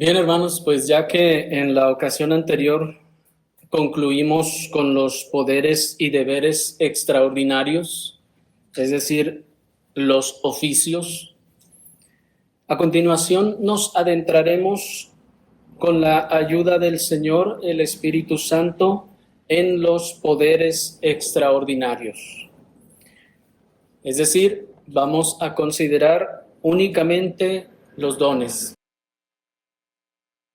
Bien, hermanos, pues ya que en la ocasión anterior concluimos con los poderes y deberes extraordinarios, es decir, los oficios, a continuación nos adentraremos con la ayuda del Señor, el Espíritu Santo, en los poderes extraordinarios. Es decir, vamos a considerar únicamente los dones.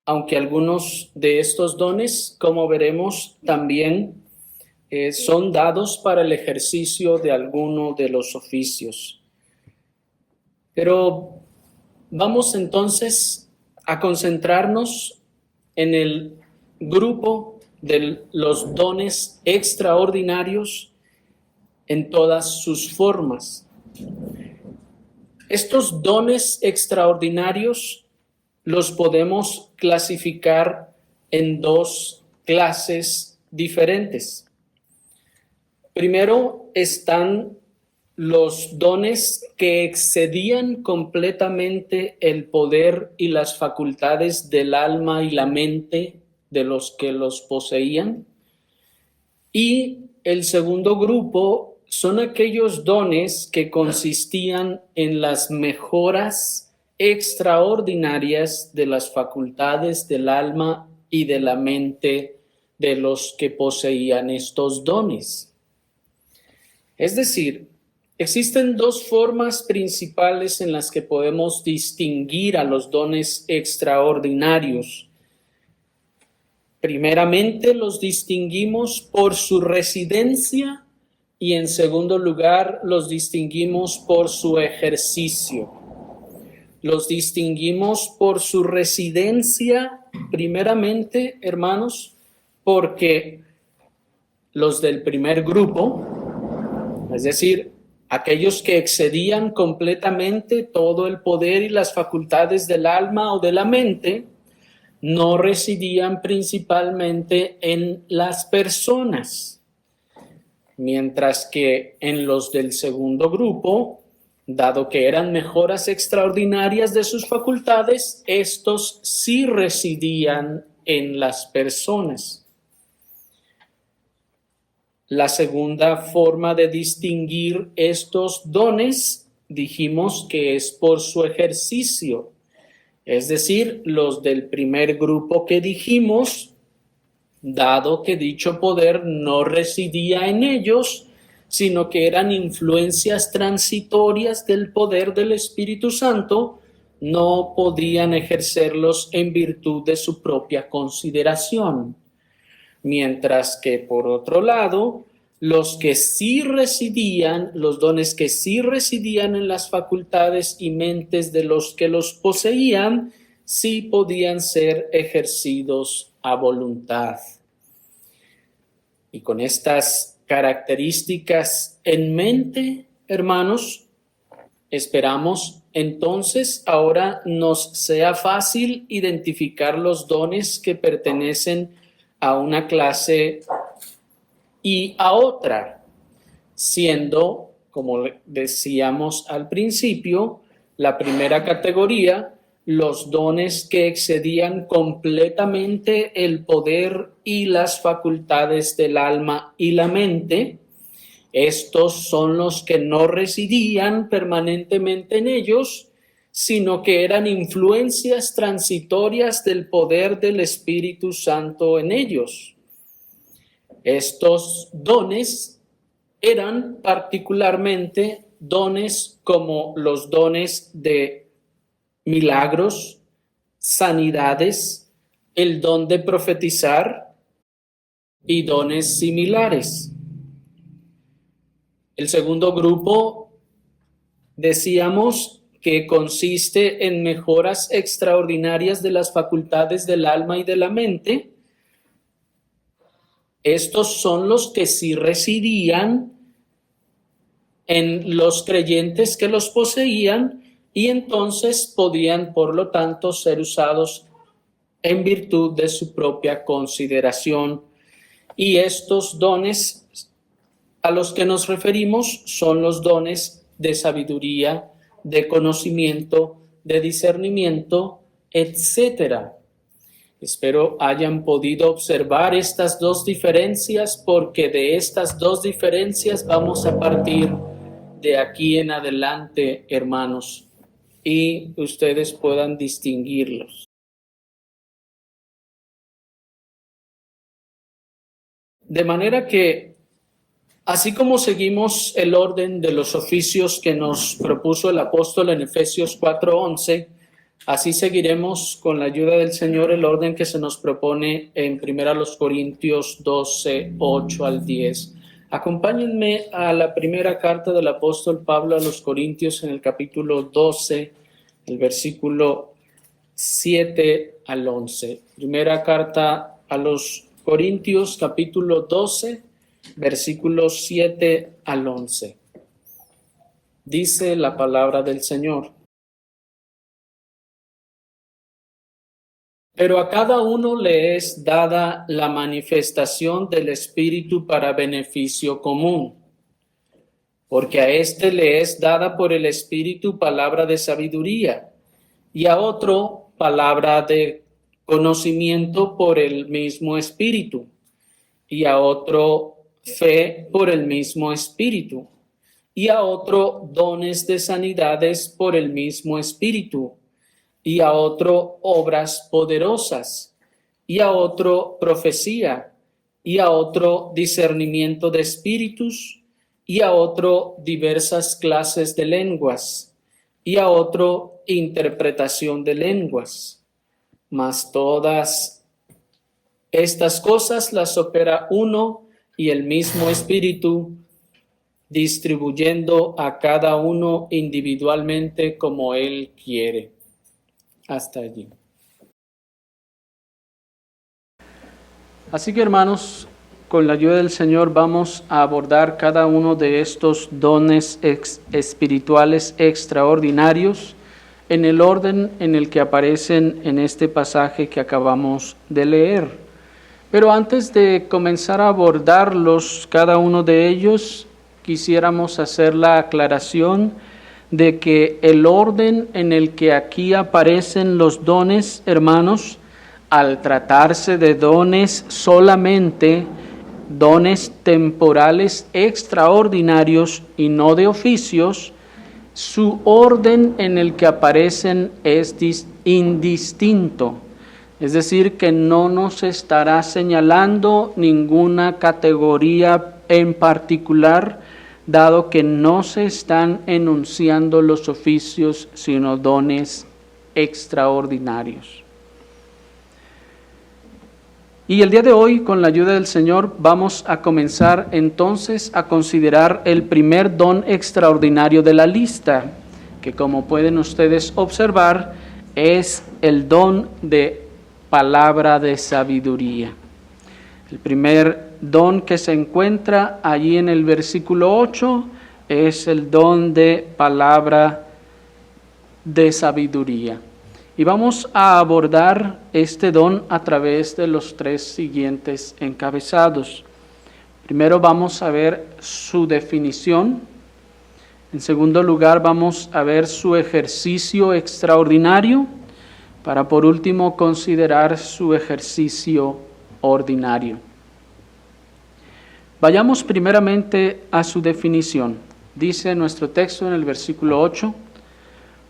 Aunque algunos de estos dones, como veremos, también son dados para el ejercicio de alguno de los oficios. Pero vamos entonces a concentrarnos en el grupo de los dones extraordinarios en todas sus formas. Estos dones extraordinarios los podemos clasificar en dos clases diferentes. Primero están los dones que excedían completamente el poder y las facultades del alma y la mente de los que los poseían. Y el segundo grupo son aquellos dones que consistían en las mejoras extraordinarias de las facultades del alma y de la mente de los que poseían estos dones. Es decir, existen dos formas principales en las que podemos distinguir a los dones extraordinarios. Primeramente, los distinguimos por su residencia y en segundo lugar, los distinguimos por su ejercicio. Los distinguimos por su residencia, primeramente, hermanos, porque los del primer grupo, es decir, aquellos que excedían completamente todo el poder y las facultades del alma o de la mente, no residían principalmente en las personas, mientras que en los del segundo grupo, dado que eran mejoras extraordinarias de sus facultades, estos sí residían en las personas. La segunda forma de distinguir estos dones, dijimos que es por su ejercicio. Es decir, los del primer grupo que dijimos, dado que dicho poder no residía en ellos, sino que eran influencias transitorias del poder del Espíritu Santo, no podían ejercerlos en virtud de su propia consideración. Mientras que, por otro lado, los que sí residían, los dones que sí residían en las facultades y mentes de los que los poseían, sí podían ser ejercidos a voluntad. Y con estas características en mente, hermanos, esperamos entonces ahora nos sea fácil identificar los dones que pertenecen a una clase y a otra, siendo, como decíamos al principio, la primera categoría, los dones que excedían completamente el poder y las facultades del alma y la mente. Estos son los que no residían permanentemente en ellos, sino que eran influencias transitorias del poder del Espíritu Santo en ellos. Estos dones eran particularmente dones como los dones de milagros, sanidades, el don de profetizar y dones similares. El segundo grupo, decíamos que consiste en mejoras extraordinarias de las facultades del alma y de la mente. Estos son los que sí residían en los creyentes que los poseían y entonces podían, por lo tanto, ser usados en virtud de su propia consideración. Y estos dones a los que nos referimos son los dones de sabiduría, de conocimiento, de discernimiento, etcétera. Espero hayan podido observar estas dos diferencias, porque de estas dos diferencias vamos a partir de aquí en adelante, hermanos, y ustedes puedan distinguirlos. De manera que, así como seguimos el orden de los oficios que nos propuso el apóstol en Efesios 4:11, así seguiremos con la ayuda del Señor el orden que se nos propone en 1 Corintios 12:8 al 10. Acompáñenme a la primera carta del apóstol Pablo a los Corintios en el capítulo 12, el versículo 7 al 11. Primera carta a los Corintios, capítulo 12, versículos 7 al 11. Dice la palabra del Señor. Pero a cada uno le es dada la manifestación del Espíritu para beneficio común. Porque a éste le es dada por el Espíritu palabra de sabiduría, y a otro palabra de conocimiento por el mismo Espíritu, y a otro fe por el mismo Espíritu, y a otro dones de sanidades por el mismo Espíritu, y a otro obras poderosas, y a otro profecía, y a otro discernimiento de espíritus, y a otro diversas clases de lenguas, y a otro interpretación de lenguas. Mas todas estas cosas las opera uno y el mismo Espíritu, distribuyendo a cada uno individualmente como Él quiere. Hasta allí. Así que, hermanos, con la ayuda del Señor vamos a abordar cada uno de estos dones espirituales extraordinarios en el orden en el que aparecen en este pasaje que acabamos de leer. Pero antes de comenzar a abordarlos, cada uno de ellos, quisiéramos hacer la aclaración de que el orden en el que aquí aparecen los dones, hermanos, al tratarse de dones solamente, dones temporales extraordinarios y no de oficios, su orden en el que aparecen es indistinto. Es decir, que no nos estará señalando ninguna categoría en particular, dado que no se están enunciando los oficios, sino dones extraordinarios. Y el día de hoy, con la ayuda del Señor, vamos a comenzar entonces a considerar el primer don extraordinario de la lista, que como pueden ustedes observar, es el don de palabra de sabiduría. El primer don que se encuentra allí en el versículo 8 es el don de palabra de sabiduría. Y vamos a abordar este don a través de los tres siguientes encabezados. Primero vamos a ver su definición. En segundo lugar vamos a ver su ejercicio extraordinario, para por último considerar su ejercicio ordinario. Vayamos primeramente a su definición. Dice nuestro texto en el versículo 8,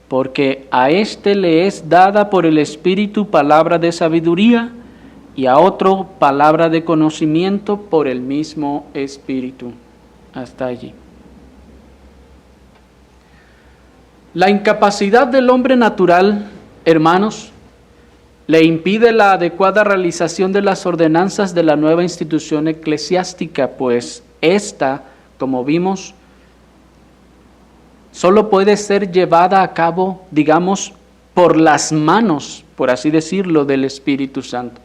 porque a éste le es dada por el Espíritu palabra de sabiduría, y a otro palabra de conocimiento por el mismo Espíritu. Hasta allí. La incapacidad del hombre natural, hermanos, le impide la adecuada realización de las ordenanzas de la nueva institución eclesiástica, pues esta, como vimos, solo puede ser llevada a cabo, digamos, por las manos, por así decirlo, del Espíritu Santo.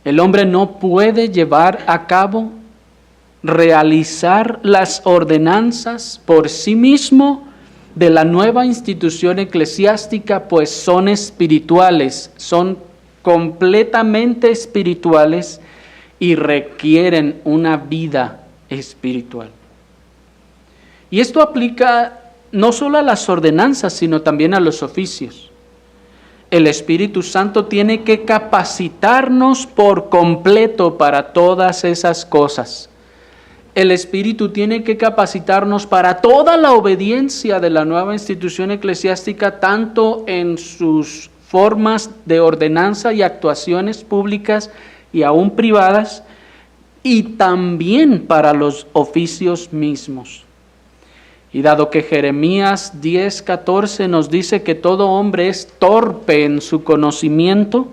El hombre no puede llevar a cabo, realizar las ordenanzas por sí mismo de la nueva institución eclesiástica, pues son espirituales, son completamente espirituales y requieren una vida espiritual. Y esto aplica no solo a las ordenanzas, sino también a los oficios. el Espíritu Santo tiene que capacitarnos por completo para todas esas cosas. El Espíritu tiene que capacitarnos para toda la obediencia de la nueva institución eclesiástica, tanto en sus formas de ordenanza y actuaciones públicas y aún privadas, y también para los oficios mismos. Y dado que Jeremías 10:14 nos dice que todo hombre es torpe en su conocimiento,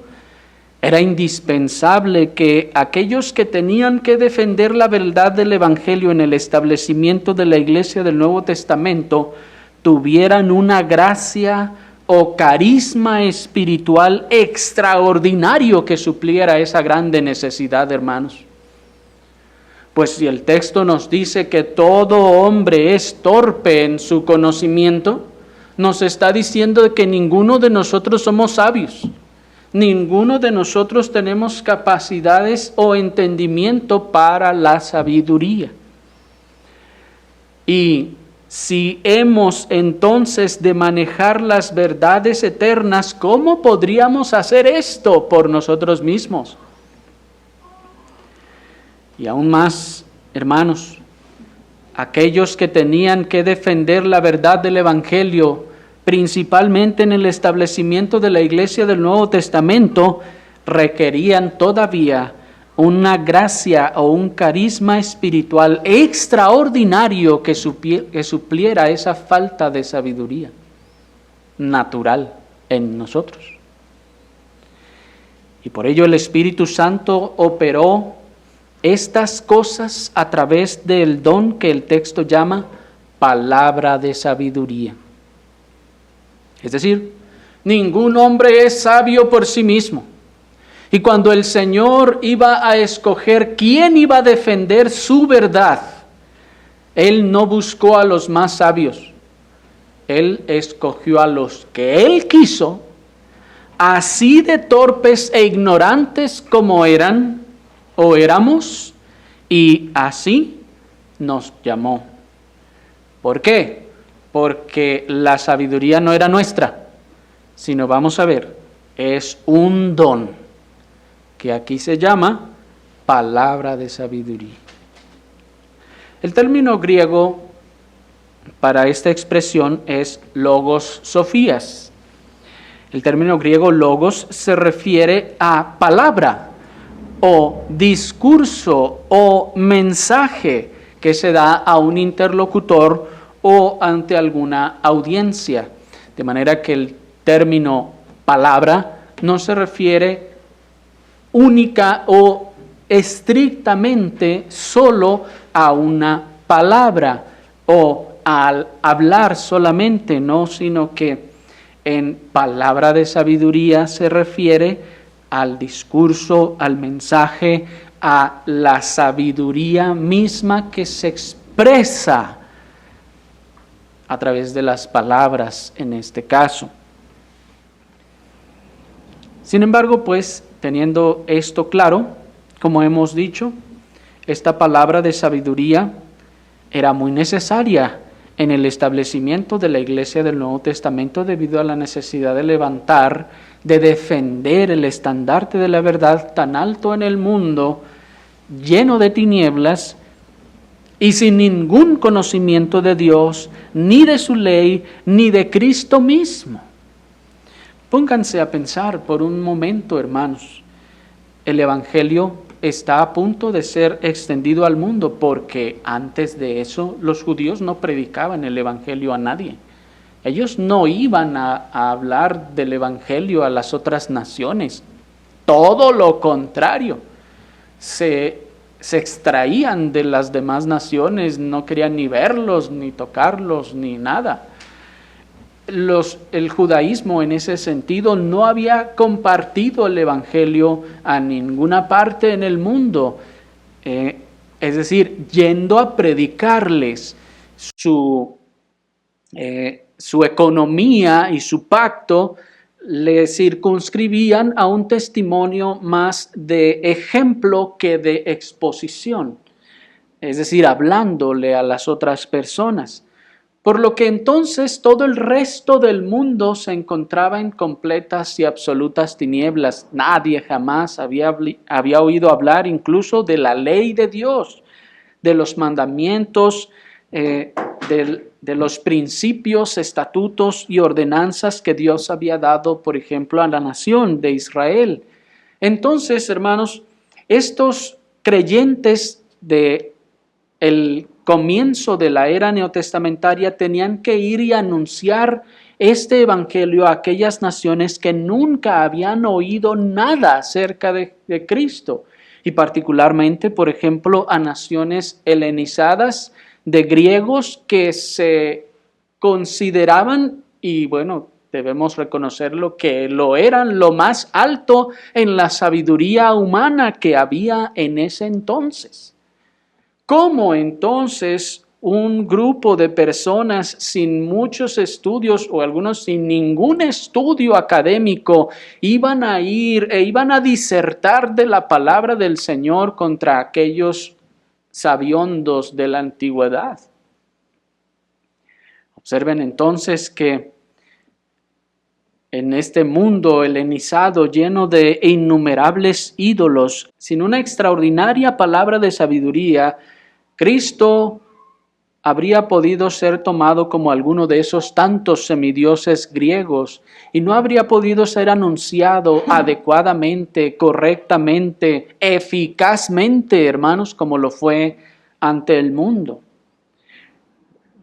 era indispensable que aquellos que tenían que defender la verdad del Evangelio en el establecimiento de la Iglesia del Nuevo Testamento tuvieran una gracia o carisma espiritual extraordinario que supliera esa grande necesidad, hermanos. Pues si el texto nos dice que todo hombre es torpe en su conocimiento, nos está diciendo que ninguno de nosotros somos sabios. Ninguno de nosotros tenemos capacidades o entendimiento para la sabiduría. Y si hemos entonces de manejar las verdades eternas, ¿cómo podríamos hacer esto por nosotros mismos? Y aún más, hermanos, aquellos que tenían que defender la verdad del Evangelio, principalmente en el establecimiento de la Iglesia del Nuevo Testamento, requerían todavía una gracia o un carisma espiritual extraordinario que supliera esa falta de sabiduría natural en nosotros. Y por ello el Espíritu Santo operó estas cosas a través del don que el texto llama palabra de sabiduría. Es decir, ningún hombre es sabio por sí mismo. Y cuando el Señor iba a escoger quién iba a defender su verdad, Él no buscó a los más sabios. Él escogió a los que Él quiso, así de torpes e ignorantes como eran o éramos, y así nos llamó. ¿Por qué? Porque la sabiduría no era nuestra, sino, vamos a ver, es un don, que aquí se llama palabra de sabiduría. El término griego para esta expresión es logos sofías. El término griego logos se refiere a palabra, o discurso o mensaje que se da a un interlocutor o ante alguna audiencia. De manera que el término palabra no se refiere única o estrictamente solo a una palabra o al hablar solamente, no, sino que en palabra de sabiduría se refiere al discurso, al mensaje, a la sabiduría misma que se expresa a través de las palabras en este caso. Sin embargo, pues, teniendo esto claro, como hemos dicho, esta palabra de sabiduría era muy necesaria en el establecimiento de la Iglesia del Nuevo Testamento debido a la necesidad de levantar, de defender el estandarte de la verdad tan alto en el mundo, lleno de tinieblas y sin ningún conocimiento de Dios, ni de su ley, ni de Cristo mismo. Pónganse a pensar por un momento, hermanos. El Evangelio está a punto de ser extendido al mundo porque antes de eso los judíos no predicaban el Evangelio a nadie. Ellos no iban a hablar del Evangelio a las otras naciones. Todo lo contrario. Se extraían de las demás naciones, no querían ni verlos, ni tocarlos, ni nada. El judaísmo en ese sentido no había compartido el Evangelio a ninguna parte en el mundo. Es decir, yendo a predicarles su economía y su pacto, le circunscribían a un testimonio más de ejemplo que de exposición. Es decir, hablándole a las otras personas. Por lo que entonces todo el resto del mundo se encontraba en completas y absolutas tinieblas. Nadie jamás había oído hablar incluso de la ley de Dios, de los mandamientos, de los principios, estatutos y ordenanzas que Dios había dado, por ejemplo, a la nación de Israel. Entonces, hermanos, estos creyentes de el comienzo de la era neotestamentaria tenían que ir y anunciar este evangelio a aquellas naciones que nunca habían oído nada acerca de Cristo, y particularmente, por ejemplo, a naciones helenizadas de griegos que se consideraban, y bueno, debemos reconocerlo, que lo eran lo más alto en la sabiduría humana que había en ese entonces. ¿Cómo entonces un grupo de personas sin muchos estudios o algunos sin ningún estudio académico iban a ir e iban a disertar de la palabra del Señor contra aquellos sabiondos de la antigüedad? Observen entonces que en este mundo helenizado lleno de innumerables ídolos, sin una extraordinaria palabra de sabiduría, Cristo habría podido ser tomado como alguno de esos tantos semidioses griegos y no habría podido ser anunciado adecuadamente, correctamente, eficazmente, hermanos, como lo fue ante el mundo.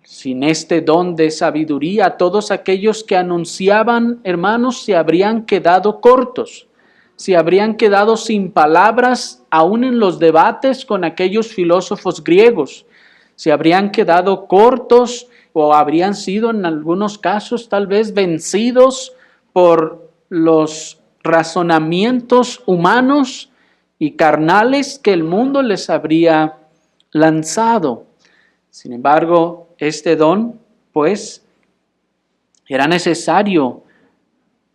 Sin este don de sabiduría, todos aquellos que anunciaban, hermanos, se habrían quedado cortos, se habrían quedado sin palabras, aún en los debates con aquellos filósofos griegos, se habrían quedado cortos o habrían sido en algunos casos tal vez vencidos por los razonamientos humanos y carnales que el mundo les habría lanzado. Sin embargo, este don, pues, era necesario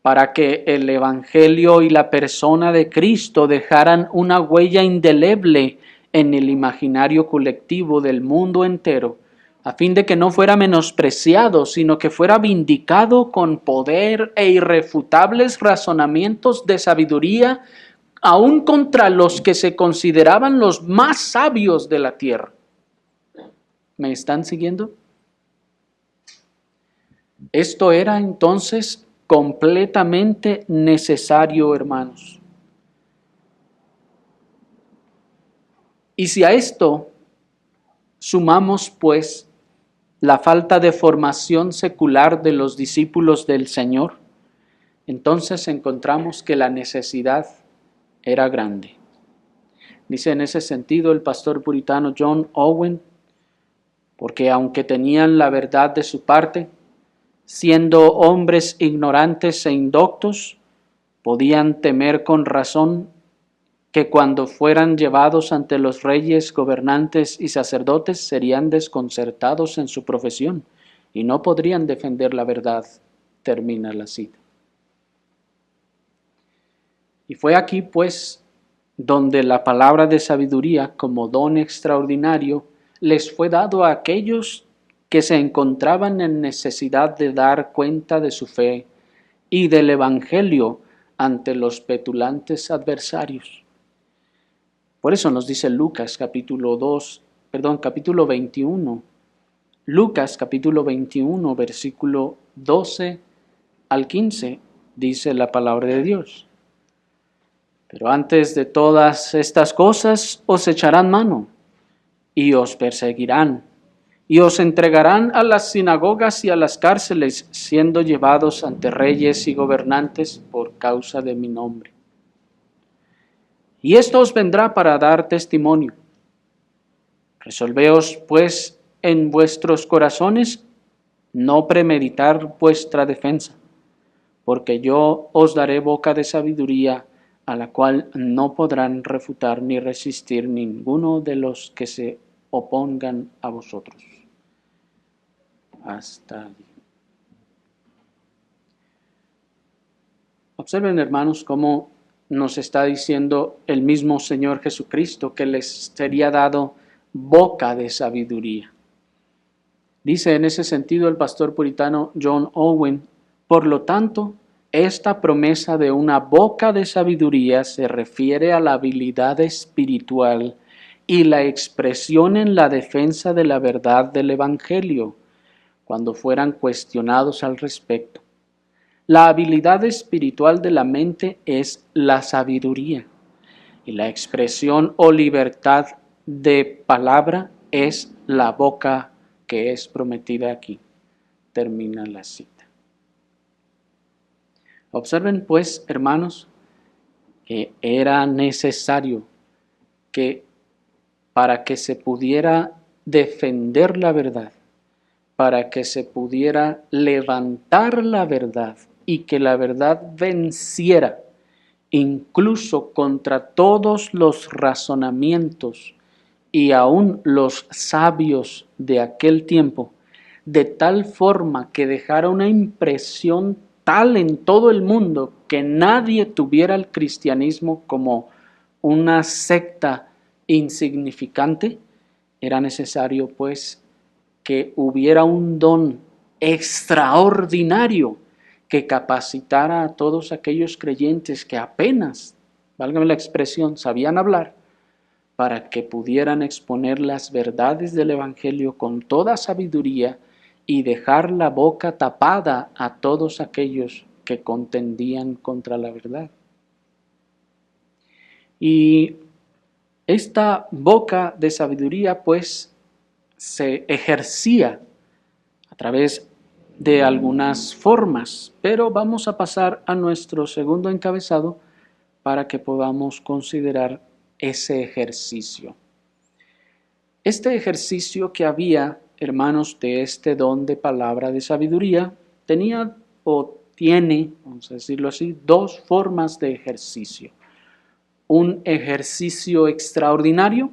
para que el Evangelio y la persona de Cristo dejaran una huella indeleble en el imaginario colectivo del mundo entero, a fin de que no fuera menospreciado, sino que fuera vindicado con poder e irrefutables razonamientos de sabiduría, aun contra los que se consideraban los más sabios de la tierra. ¿Me están siguiendo? Esto era entonces completamente necesario, hermanos. Y si a esto sumamos, pues, la falta de formación secular de los discípulos del Señor, entonces encontramos que la necesidad era grande. Dice en ese sentido el pastor puritano John Owen, porque aunque tenían la verdad de su parte, siendo hombres ignorantes e indoctos, podían temer con razón que cuando fueran llevados ante los reyes, gobernantes y sacerdotes serían desconcertados en su profesión y no podrían defender la verdad. Termina la cita. Y fue aquí, pues, donde la palabra de sabiduría como don extraordinario les fue dado a aquellos que se encontraban en necesidad de dar cuenta de su fe y del Evangelio ante los petulantes adversarios. Por eso nos dice Lucas capítulo 21. Lucas capítulo 21, versículo 12 al 15, dice la palabra de Dios. Pero antes de todas estas cosas os echarán mano y os perseguirán y os entregarán a las sinagogas y a las cárceles, siendo llevados ante reyes y gobernantes por causa de mi nombre. Y esto os vendrá para dar testimonio. Resolveos, pues, en vuestros corazones no premeditar vuestra defensa, porque yo os daré boca de sabiduría, a la cual no podrán refutar ni resistir ninguno de los que se opongan a vosotros. Hasta allí. Observen, hermanos, cómo nos está diciendo el mismo Señor Jesucristo que les sería dado boca de sabiduría. Dice en ese sentido el pastor puritano John Owen: por lo tanto, esta promesa de una boca de sabiduría se refiere a la habilidad espiritual y la expresión en la defensa de la verdad del Evangelio, cuando fueran cuestionados al respecto. La habilidad espiritual de la mente es la sabiduría, y la expresión o libertad de palabra es la boca que es prometida aquí. Termina la cita. Observen pues, hermanos, que era necesario que para que se pudiera defender la verdad, para que se pudiera levantar la verdad y que la verdad venciera incluso contra todos los razonamientos y aún los sabios de aquel tiempo, de tal forma que dejara una impresión tal en todo el mundo que nadie tuviera el cristianismo como una secta insignificante, era necesario pues que hubiera un don extraordinario que capacitara a todos aquellos creyentes que apenas, válgame la expresión, sabían hablar, para que pudieran exponer las verdades del Evangelio con toda sabiduría y dejar la boca tapada a todos aquellos que contendían contra la verdad. Y esta boca de sabiduría pues se ejercía a través de algunas formas, pero vamos a pasar a nuestro segundo encabezado para que podamos considerar ese ejercicio. Este ejercicio que había, hermanos, de este don de palabra de sabiduría, tenía o tiene, vamos a decirlo así, dos formas de ejercicio. Un ejercicio extraordinario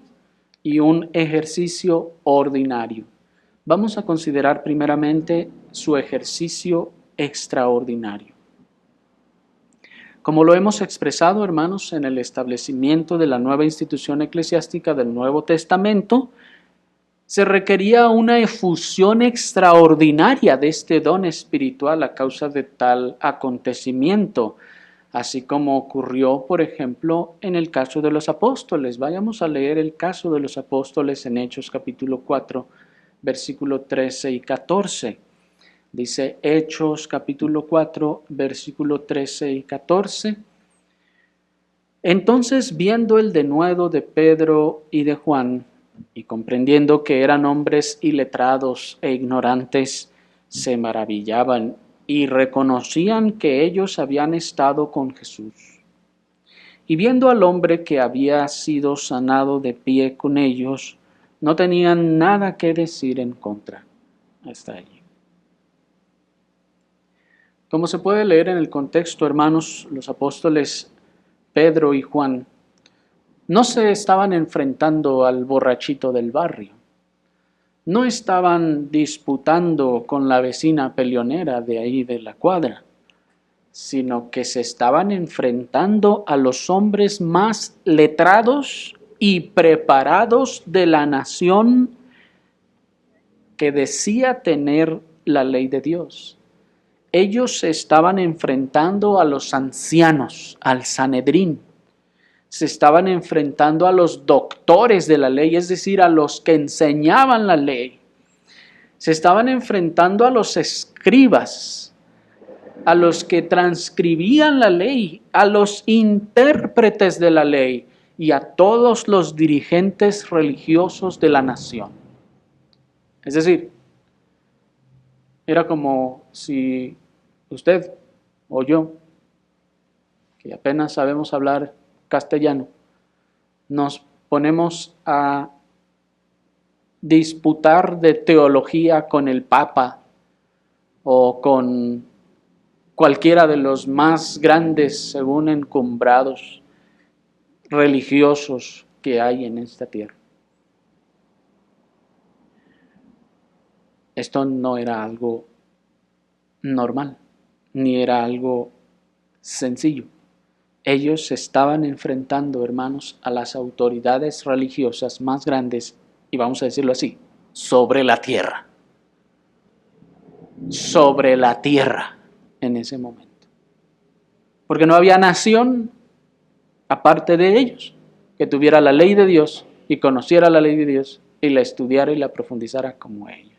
y un ejercicio ordinario. Vamos a considerar primeramente su ejercicio extraordinario. Como lo hemos expresado, hermanos, en el establecimiento de la nueva institución eclesiástica del Nuevo Testamento, se requería una efusión extraordinaria de este don espiritual a causa de tal acontecimiento, así como ocurrió, por ejemplo, en el caso de los apóstoles. Vayamos a leer el caso de los apóstoles en Hechos capítulo 4, versículo 13 y 14. Dice Hechos capítulo 4, versículo 13 y 14. Entonces, viendo el denuedo de Pedro y de Juan, y comprendiendo que eran hombres iletrados e ignorantes, se maravillaban y reconocían que ellos habían estado con Jesús. Y viendo al hombre que había sido sanado de pie con ellos, no tenían nada que decir en contra. Hasta allí. Como se puede leer en el contexto, hermanos, los apóstoles Pedro y Juan no se estaban enfrentando al borrachito del barrio, no estaban disputando con la vecina peleonera de ahí de la cuadra, sino que se estaban enfrentando a los hombres más letrados y preparados de la nación que decía tener la ley de Dios. Ellos se estaban enfrentando a los ancianos, al Sanedrín. Se estaban enfrentando a los doctores de la ley, es decir, a los que enseñaban la ley. Se estaban enfrentando a los escribas, a los que transcribían la ley, a los intérpretes de la ley y a todos los dirigentes religiosos de la nación. Es decir, era como si usted o yo, que apenas sabemos hablar castellano, nos ponemos a disputar de teología con el Papa o con cualquiera de los más grandes, según encumbrados, religiosos que hay en esta tierra. Esto no era algo normal, ni era algo sencillo. Ellos se estaban enfrentando, hermanos, a las autoridades religiosas más grandes, y vamos a decirlo así, sobre la tierra. sobre la tierra en ese momento. Porque no había nación aparte de ellos que tuviera la ley de Dios y conociera la ley de Dios y la estudiara y la profundizara como ellos.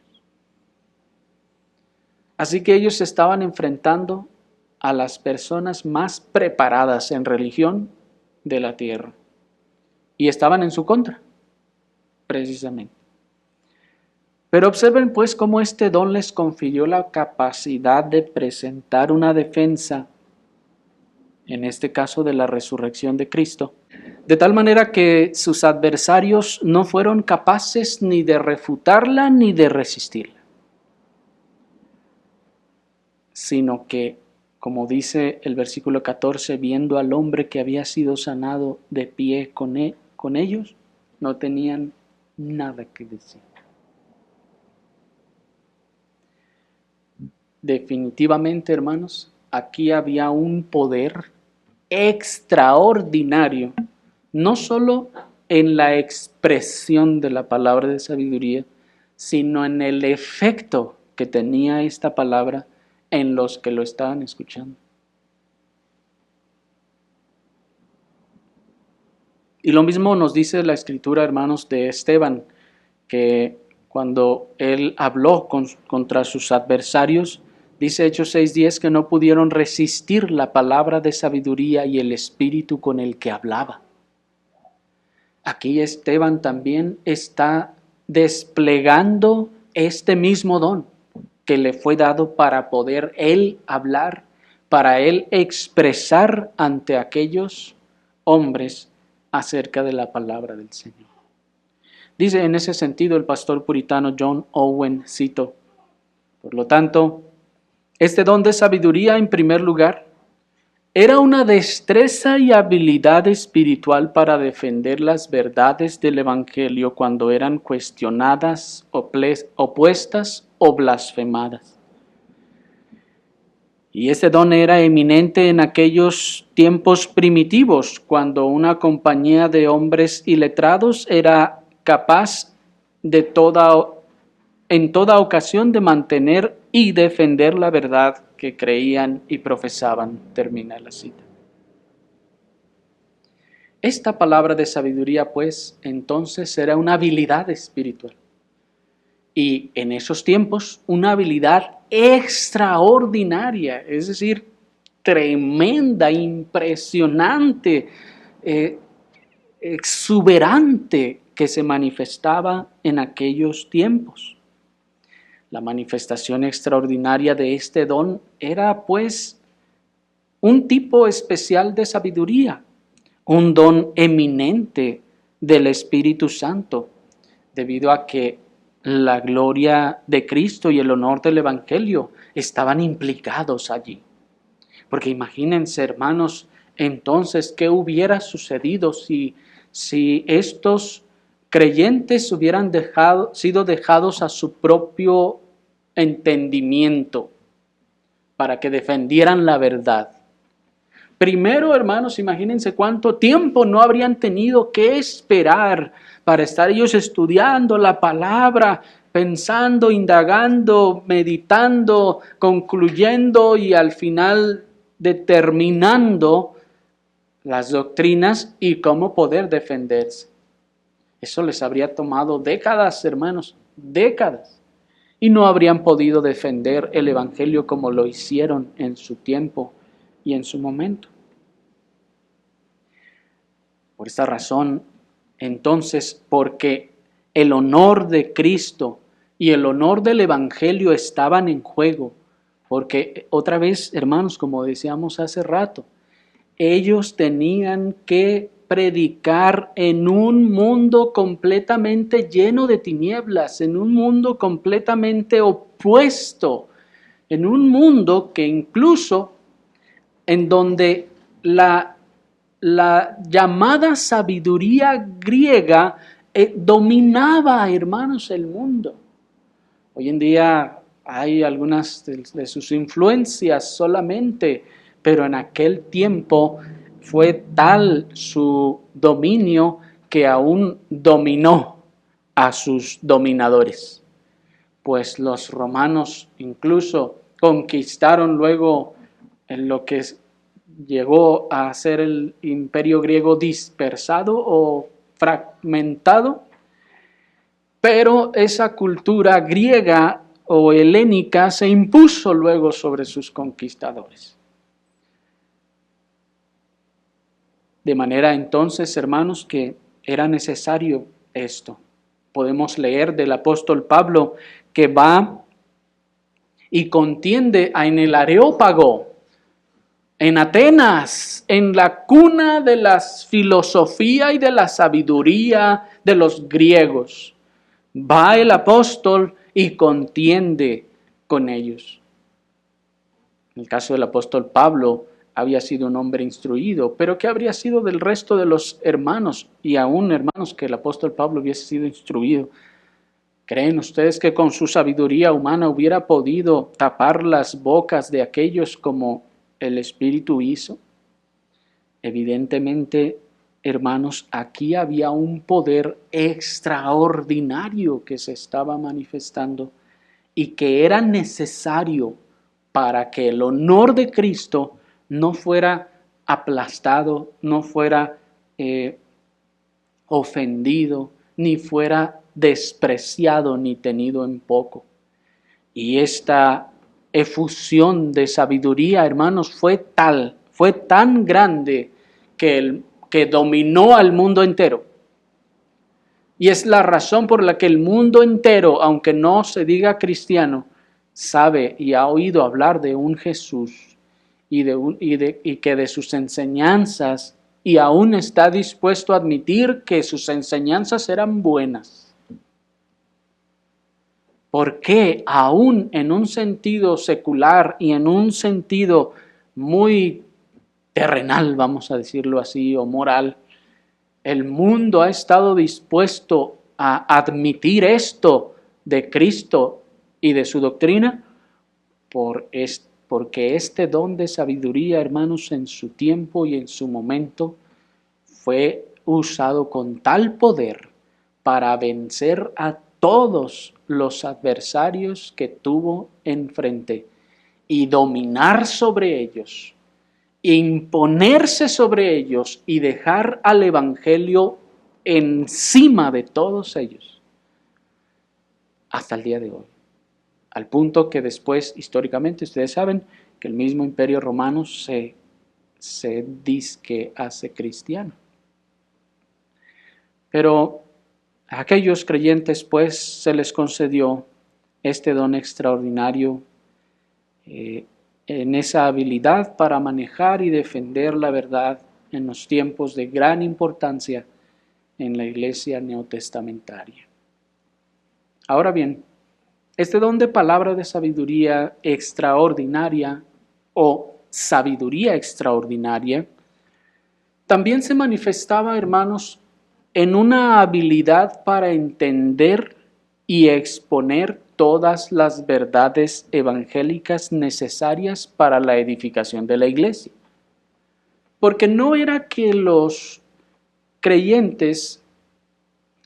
Así que ellos se estaban enfrentando a las personas más preparadas en religión de la tierra y estaban en su contra, precisamente. Pero observen pues cómo este don les confirió la capacidad de presentar una defensa, en este caso de la resurrección de Cristo, de tal manera que sus adversarios no fueron capaces ni de refutarla ni de resistirla, sino que, como dice el versículo 14, viendo al hombre que había sido sanado de pie con ellos, no tenían nada que decir. Definitivamente, hermanos, aquí había un poder extraordinario, no solo en la expresión de la palabra de sabiduría, sino en el efecto que tenía esta palabra en los que lo estaban escuchando. Y lo mismo nos dice la escritura, hermanos, de Esteban, que cuando él habló contra sus adversarios, dice Hechos 6:10 que no pudieron resistir la palabra de sabiduría y el espíritu con el que hablaba. Aquí Esteban también está desplegando este mismo don que le fue dado para poder él hablar, para él expresar ante aquellos hombres acerca de la palabra del Señor. Dice en ese sentido el pastor puritano John Owen, cito, por lo tanto, este don de sabiduría en primer lugar era una destreza y habilidad espiritual para defender las verdades del Evangelio cuando eran cuestionadas, opuestas o blasfemadas. Y este don era eminente en aquellos tiempos primitivos, cuando una compañía de hombres iletrados era capaz en toda ocasión de mantener y defender la verdad que creían y profesaban. Termina la cita. Esta palabra de sabiduría, pues, entonces era una habilidad espiritual. Y en esos tiempos, una habilidad extraordinaria, es decir, tremenda, impresionante, exuberante, que se manifestaba en aquellos tiempos. La manifestación extraordinaria de este don era, pues, un tipo especial de sabiduría, un don eminente del Espíritu Santo, debido a que la gloria de Cristo y el honor del Evangelio estaban implicados allí. Porque imagínense, hermanos, entonces, ¿qué hubiera sucedido si estos creyentes hubieran sido dejados a su propio entendimiento para que defendieran la verdad? Primero, hermanos, imagínense cuánto tiempo no habrían tenido que esperar para estar ellos estudiando la palabra, pensando, indagando, meditando, concluyendo y al final determinando las doctrinas y cómo poder defenderse. Eso les habría tomado décadas, hermanos, décadas. Y no habrían podido defender el Evangelio como lo hicieron en su tiempo y en su momento. Por esta razón, entonces, porque el honor de Cristo y el honor del Evangelio estaban en juego, porque otra vez, hermanos, como decíamos hace rato, ellos tenían que predicar en un mundo completamente lleno de tinieblas, en un mundo completamente opuesto, en un mundo que incluso en donde la llamada sabiduría griega dominaba, hermanos, el mundo. Hoy en día hay algunas de sus influencias solamente, pero en aquel tiempo fue tal su dominio que aún dominó a sus dominadores. pues los romanos incluso conquistaron luego en lo que llegó a ser el imperio griego dispersado o fragmentado, pero esa cultura griega o helénica se impuso luego sobre sus conquistadores. De manera entonces, hermanos, que era necesario esto. Podemos leer del apóstol Pablo que va y contiende en el Areópago, en Atenas, en la cuna de la filosofía y de la sabiduría de los griegos. Va el apóstol y contiende con ellos. En el caso del apóstol Pablo, había sido un hombre instruido, pero ¿qué habría sido del resto de los hermanos? Y aún hermanos que el apóstol Pablo hubiese sido instruido. ¿Creen ustedes que con su sabiduría humana hubiera podido tapar las bocas de aquellos como el Espíritu hizo? Evidentemente, hermanos, aquí había un poder extraordinario que se estaba manifestando y que era necesario para que el honor de Cristo no fuera aplastado, no fuera ofendido, ni fuera despreciado ni tenido en poco. Y esta efusión de sabiduría, hermanos, fue tan grande que dominó al mundo entero. Y es la razón por la que el mundo entero, aunque no se diga cristiano, sabe y ha oído hablar de un Jesús y que de sus enseñanzas, y aún está dispuesto a admitir que sus enseñanzas eran buenas. ¿Por qué aún en un sentido secular y en un sentido muy terrenal, vamos a decirlo así, o moral, el mundo ha estado dispuesto a admitir esto de Cristo y de su doctrina? Porque este don de sabiduría, hermanos, en su tiempo y en su momento, fue usado con tal poder para vencer a todos los adversarios que tuvo enfrente y dominar sobre ellos, imponerse sobre ellos y dejar al Evangelio encima de todos ellos hasta el día de hoy. Al punto que después, históricamente, ustedes saben que el mismo Imperio Romano se dice que hace cristiano. Pero a aquellos creyentes, pues, se les concedió este don extraordinario en esa habilidad para manejar y defender la verdad en los tiempos de gran importancia en la iglesia neotestamentaria. Ahora bien, este don de palabra de sabiduría extraordinaria o sabiduría extraordinaria también se manifestaba, hermanos, en una habilidad para entender y exponer todas las verdades evangélicas necesarias para la edificación de la iglesia. Porque no era que los creyentes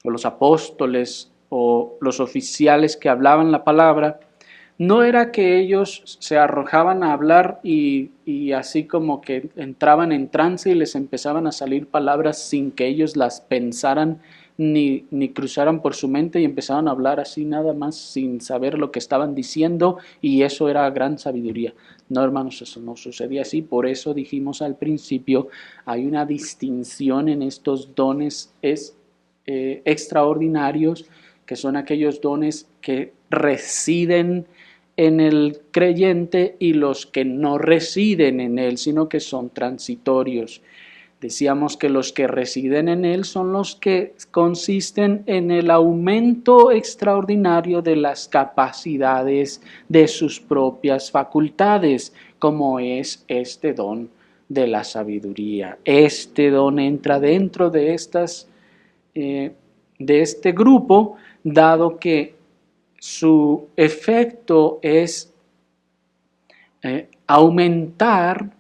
o los apóstoles o los oficiales que hablaban la palabra, no era que ellos se arrojaban a hablar y así como que entraban en trance y les empezaban a salir palabras sin que ellos las pensaran ni cruzaran por su mente y empezaban a hablar así nada más sin saber lo que estaban diciendo, y eso era gran sabiduría. No, hermanos, eso no sucedía así. Por eso dijimos al principio, hay una distinción en estos dones extraordinarios, que son aquellos dones que residen en el creyente y los que no residen en él, sino que son transitorios. Decíamos que los que residen en él son los que consisten en el aumento extraordinario de las capacidades de sus propias facultades, como es este don de la sabiduría. Este don entra dentro de este grupo, dado que su efecto es aumentar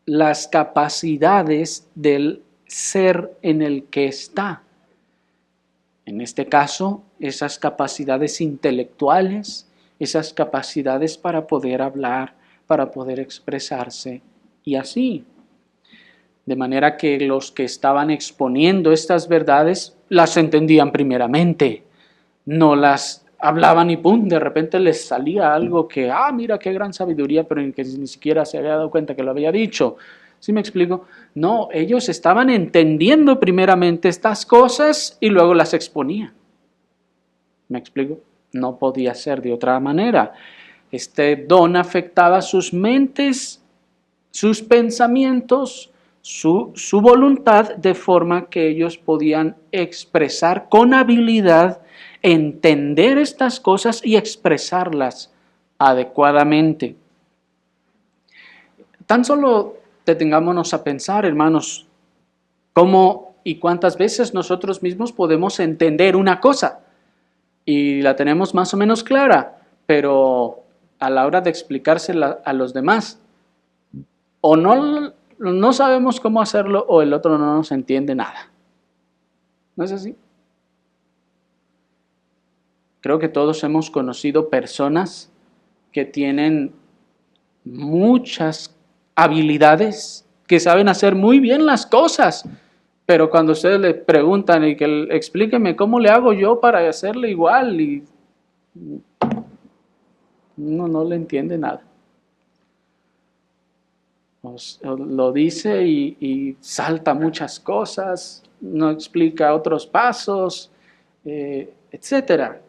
las capacidades del ser en el que está. En este caso, esas capacidades intelectuales, esas capacidades para poder hablar, para poder expresarse y así. De manera que los que estaban exponiendo estas verdades las entendían primeramente, no las hablaban y pum, de repente les salía algo que, mira qué gran sabiduría, pero en que ni siquiera se había dado cuenta que lo había dicho. ¿Sí me explico? No, ellos estaban entendiendo primeramente estas cosas y luego las exponían. ¿Me explico? No podía ser de otra manera. Este don afectaba sus mentes, sus pensamientos, su voluntad, de forma que ellos podían expresar con habilidad, entender estas cosas y expresarlas adecuadamente. Tan solo detengámonos a pensar, hermanos, cómo y cuántas veces nosotros mismos podemos entender una cosa y la tenemos más o menos clara, pero a la hora de explicársela a los demás, o no sabemos cómo hacerlo o el otro no nos entiende nada. ¿No es así? Creo que todos hemos conocido personas que tienen muchas habilidades, que saben hacer muy bien las cosas, pero cuando ustedes le preguntan y que explíqueme cómo le hago yo para hacerle igual, y no le entiende nada. Lo dice y salta muchas cosas, no explica otros pasos, etcétera.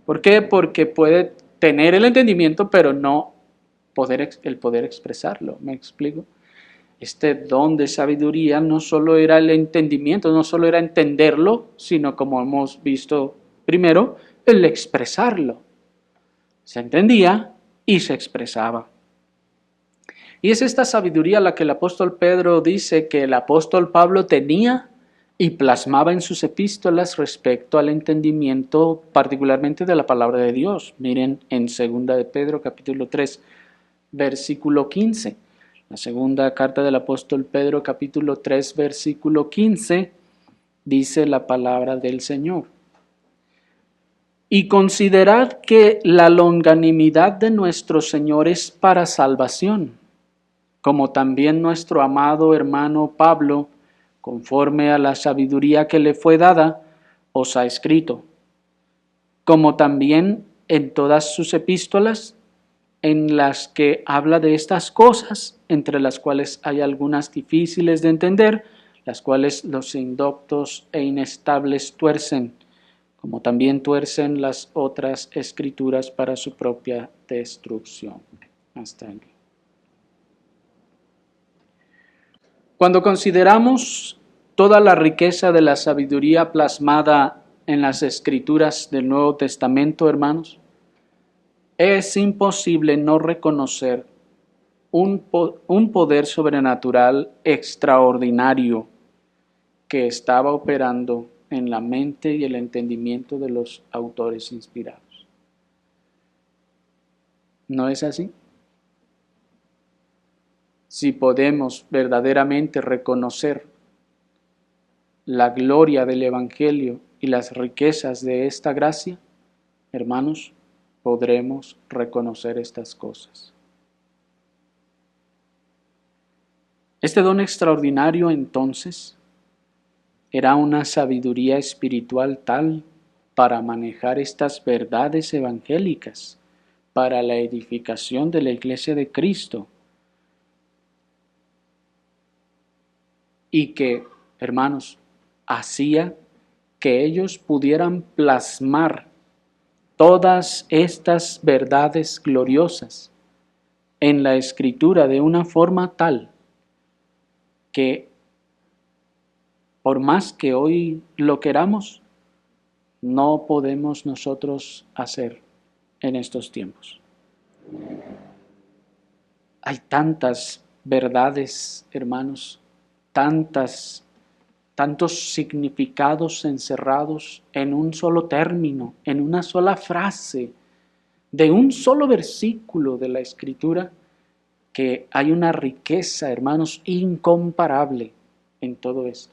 ¿Por qué? Porque puede tener el entendimiento, pero no el poder expresarlo. ¿Me explico? Este don de sabiduría no solo era el entendimiento, no solo era entenderlo, sino, como hemos visto primero, el expresarlo. Se entendía y se expresaba. Y es esta sabiduría la que el apóstol Pedro dice que el apóstol Pablo tenía y plasmaba en sus epístolas respecto al entendimiento particularmente de la palabra de Dios. Miren en 2 de Pedro capítulo 3, versículo 15. La segunda carta del apóstol Pedro capítulo 3, versículo 15, dice la palabra del Señor. Y considerad que la longanimidad de nuestro Señor es para salvación, como también nuestro amado hermano Pablo, conforme a la sabiduría que le fue dada, os ha escrito, como también en todas sus epístolas, en las que habla de estas cosas, entre las cuales hay algunas difíciles de entender, las cuales los indoctos e inestables tuercen, como también tuercen las otras escrituras para su propia destrucción. Hasta aquí. Cuando consideramos toda la riqueza de la sabiduría plasmada en las escrituras del Nuevo Testamento, hermanos, es imposible no reconocer un poder sobrenatural extraordinario que estaba operando en la mente y el entendimiento de los autores inspirados. ¿No es así? Si podemos verdaderamente reconocer la gloria del Evangelio y las riquezas de esta gracia, hermanos, podremos reconocer estas cosas. Este don extraordinario, entonces, era una sabiduría espiritual tal para manejar estas verdades evangélicas, para la edificación de la Iglesia de Cristo, y que, hermanos, hacía que ellos pudieran plasmar todas estas verdades gloriosas en la Escritura de una forma tal que, por más que hoy lo queramos, no podemos nosotros hacer en estos tiempos. Hay tantas verdades, hermanos, tantos significados encerrados en un solo término, en una sola frase, de un solo versículo de la Escritura, que hay una riqueza, hermanos, incomparable en todo esto.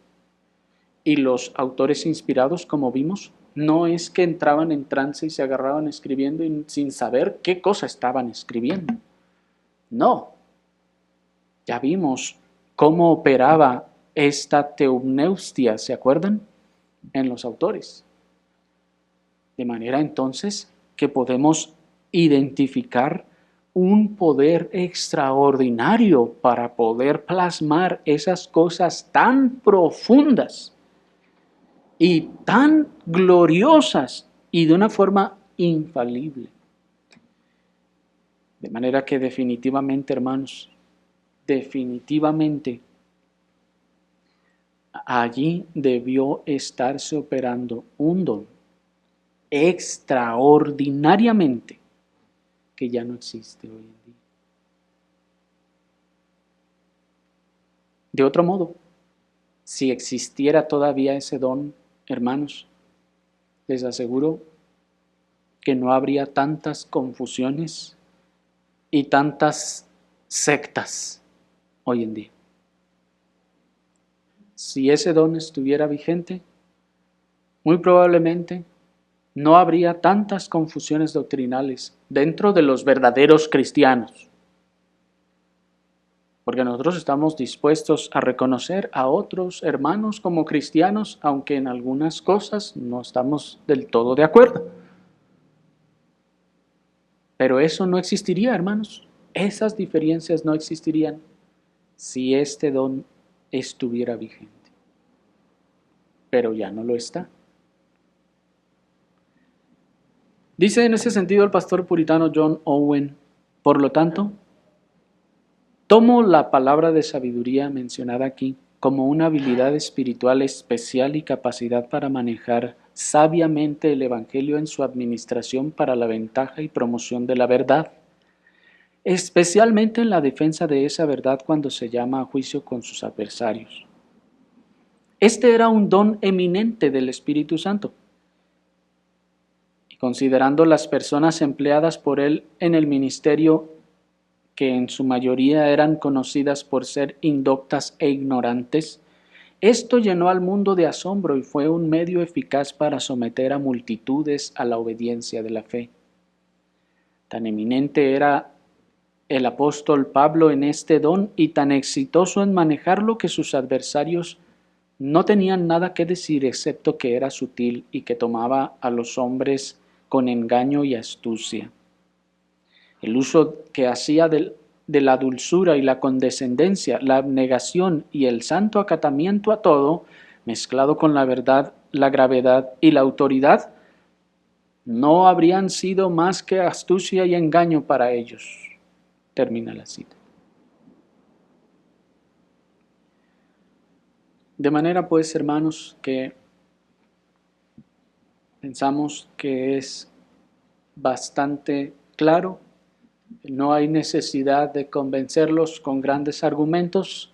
Y los autores inspirados, como vimos, No es que entraban en trance y se agarraban escribiendo sin saber qué cosa estaban escribiendo. No. Ya vimos cómo operaba esta teumneustia, ¿se acuerdan? En los autores. De manera entonces que podemos identificar un poder extraordinario para poder plasmar esas cosas tan profundas y tan gloriosas y de una forma infalible. De manera que definitivamente, hermanos, definitivamente allí debió estarse operando un don extraordinariamente que ya no existe hoy en día. De otro modo, si existiera todavía ese don, hermanos, les aseguro que no habría tantas confusiones y tantas sectas hoy en día. Si ese don estuviera vigente, muy probablemente no habría tantas confusiones doctrinales dentro de los verdaderos cristianos. Porque nosotros estamos dispuestos a reconocer a otros hermanos como cristianos, aunque en algunas cosas no estamos del todo de acuerdo. Pero eso no existiría, hermanos. Esas diferencias no existirían si este don estuviera vigente. Pero ya no lo está. Dice en ese sentido el pastor puritano John Owen, por lo tanto, tomo la palabra de sabiduría mencionada aquí como una habilidad espiritual especial y capacidad para manejar sabiamente el Evangelio en su administración para la ventaja y promoción de la verdad, especialmente en la defensa de esa verdad cuando se llama a juicio con sus adversarios. Este era un don eminente del Espíritu Santo. Y considerando las personas empleadas por él en el ministerio, que en su mayoría eran conocidas por ser indoctas e ignorantes, esto llenó al mundo de asombro y fue un medio eficaz para someter a multitudes a la obediencia de la fe. Tan eminente era el apóstol Pablo en este don y tan exitoso en manejarlo que sus adversarios no tenían nada que decir excepto que era sutil y que tomaba a los hombres con engaño y astucia. El uso que hacía de la dulzura y la condescendencia, la abnegación y el santo acatamiento a todo, mezclado con la verdad, la gravedad y la autoridad, no habrían sido más que astucia y engaño para ellos. Termina la cita. De manera pues, hermanos, que pensamos que es bastante claro. No hay necesidad de convencerlos con grandes argumentos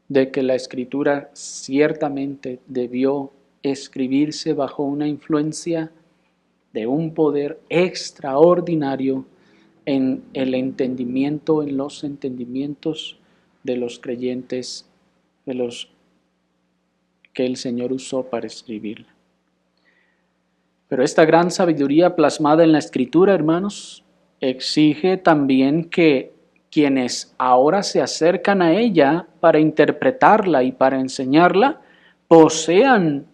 de que la escritura ciertamente debió escribirse bajo una influencia de un poder extraordinario en el entendimiento, en los entendimientos de los creyentes, de los que el Señor usó para escribirla. Pero esta gran sabiduría plasmada en la escritura, hermanos, exige también que quienes ahora se acercan a ella para interpretarla y para enseñarla, posean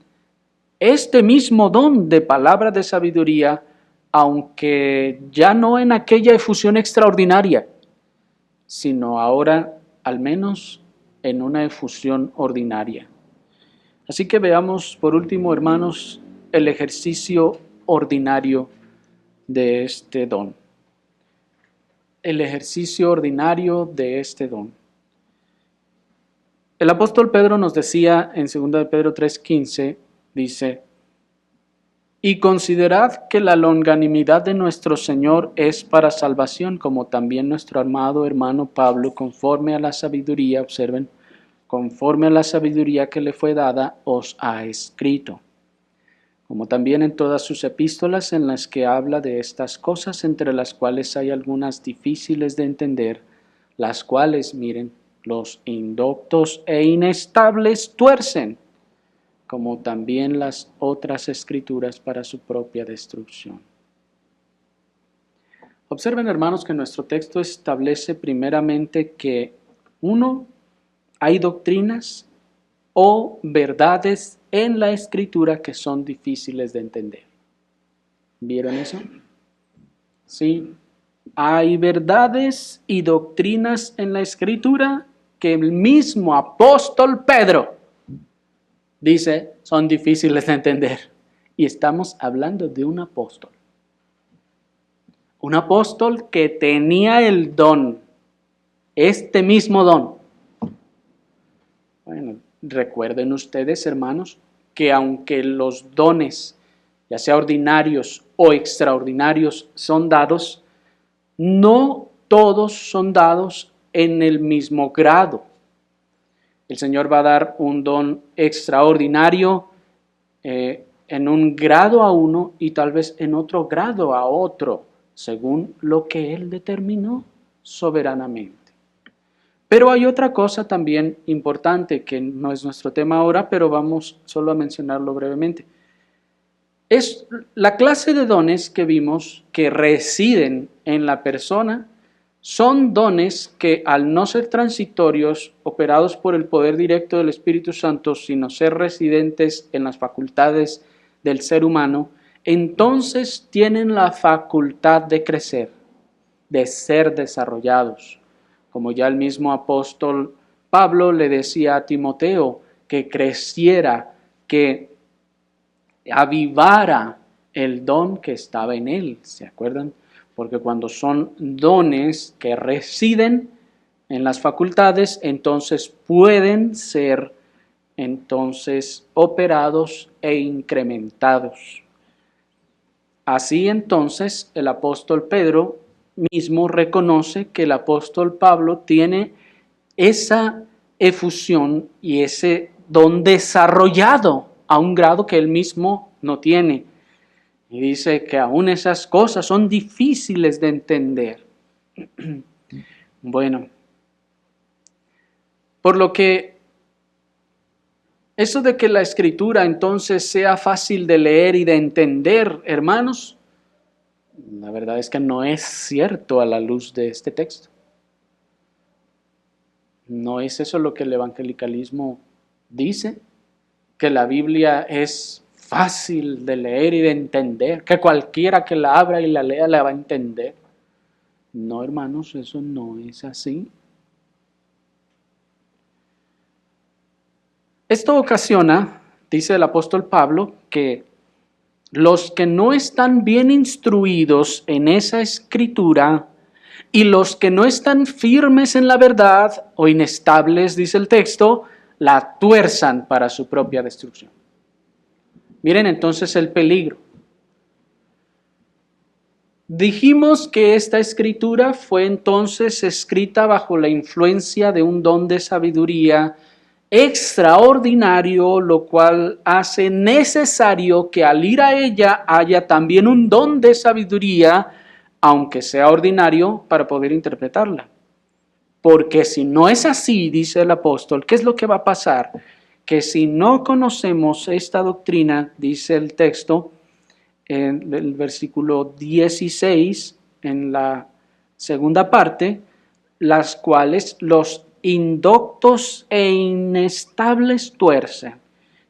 este mismo don de palabra de sabiduría, aunque ya no en aquella efusión extraordinaria, sino ahora al menos en una efusión ordinaria. Así que veamos por último, hermanos, el ejercicio ordinario de este don. El ejercicio ordinario de este don. El apóstol Pedro nos decía en 2 de Pedro 3:15, dice, y considerad que la longanimidad de nuestro Señor es para salvación, como también nuestro amado hermano Pablo, conforme a la sabiduría, observen, conforme a la sabiduría que le fue dada, os ha escrito. Como también en todas sus epístolas en las que habla de estas cosas, entre las cuales hay algunas difíciles de entender, las cuales, miren, los indoctos e inestables tuercen, como también las otras escrituras para su propia destrucción. Observen, hermanos, que nuestro texto establece primeramente que, uno, hay doctrinas o verdades en la escritura que son difíciles de entender. ¿Vieron eso? Sí, hay verdades y doctrinas en la escritura que el mismo apóstol Pedro dice son difíciles de entender. Y estamos hablando de un apóstol. Un apóstol que tenía el don, este mismo don. Bueno, recuerden ustedes, hermanos, que aunque los dones, ya sea ordinarios o extraordinarios, son dados, no todos son dados en el mismo grado. El Señor va a dar un don extraordinario en un grado a uno y tal vez en otro grado a otro, según lo que Él determinó soberanamente. Pero hay otra cosa también importante que no es nuestro tema ahora, pero vamos solo a mencionarlo brevemente. Es la clase de dones que vimos que residen en la persona, son dones que al no ser transitorios, operados por el poder directo del Espíritu Santo, sino ser residentes en las facultades del ser humano, entonces tienen la facultad de crecer, de ser desarrollados. Como ya el mismo apóstol Pablo le decía a Timoteo, que creciera, que avivara el don que estaba en él, ¿se acuerdan? Porque cuando son dones que residen en las facultades, entonces pueden ser entonces operados e incrementados. Así entonces el apóstol Pedro mismo reconoce que el apóstol Pablo tiene esa efusión y ese don desarrollado a un grado que él mismo no tiene. Y dice que aún esas cosas son difíciles de entender. Bueno, por lo que eso de que la escritura entonces sea fácil de leer y de entender, hermanos, la verdad es que no es cierto a la luz de este texto. ¿No es eso lo que el evangelicalismo dice? Que la Biblia es fácil de leer y de entender, que cualquiera que la abra y la lea la va a entender. No, hermanos, eso no es así. Esto ocasiona, dice el apóstol Pablo, que los que no están bien instruidos en esa escritura y los que no están firmes en la verdad o inestables, dice el texto, la tuerzan para su propia destrucción. Miren entonces el peligro. Dijimos que esta escritura fue entonces escrita bajo la influencia de un don de sabiduría extraordinario, lo cual hace necesario que al ir a ella haya también un don de sabiduría, aunque sea ordinario, para poder interpretarla. Porque si no es así, dice el apóstol, ¿qué es lo que va a pasar? Que si no conocemos esta doctrina, dice el texto, en el versículo 16, en la segunda parte, las cuales los indoctos e inestables tuercen.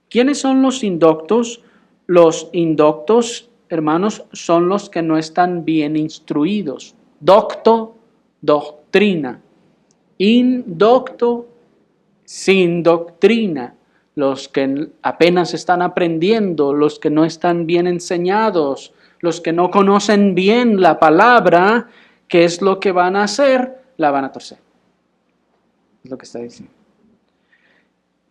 ¿Quiénes son los indoctos? Los indoctos, hermanos, son los que no están bien instruidos. Docto, doctrina. Indocto, sin doctrina. Los que apenas están aprendiendo, los que no están bien enseñados, los que no conocen bien la palabra, ¿qué es lo que van a hacer? La van a torcer. Es lo que está diciendo.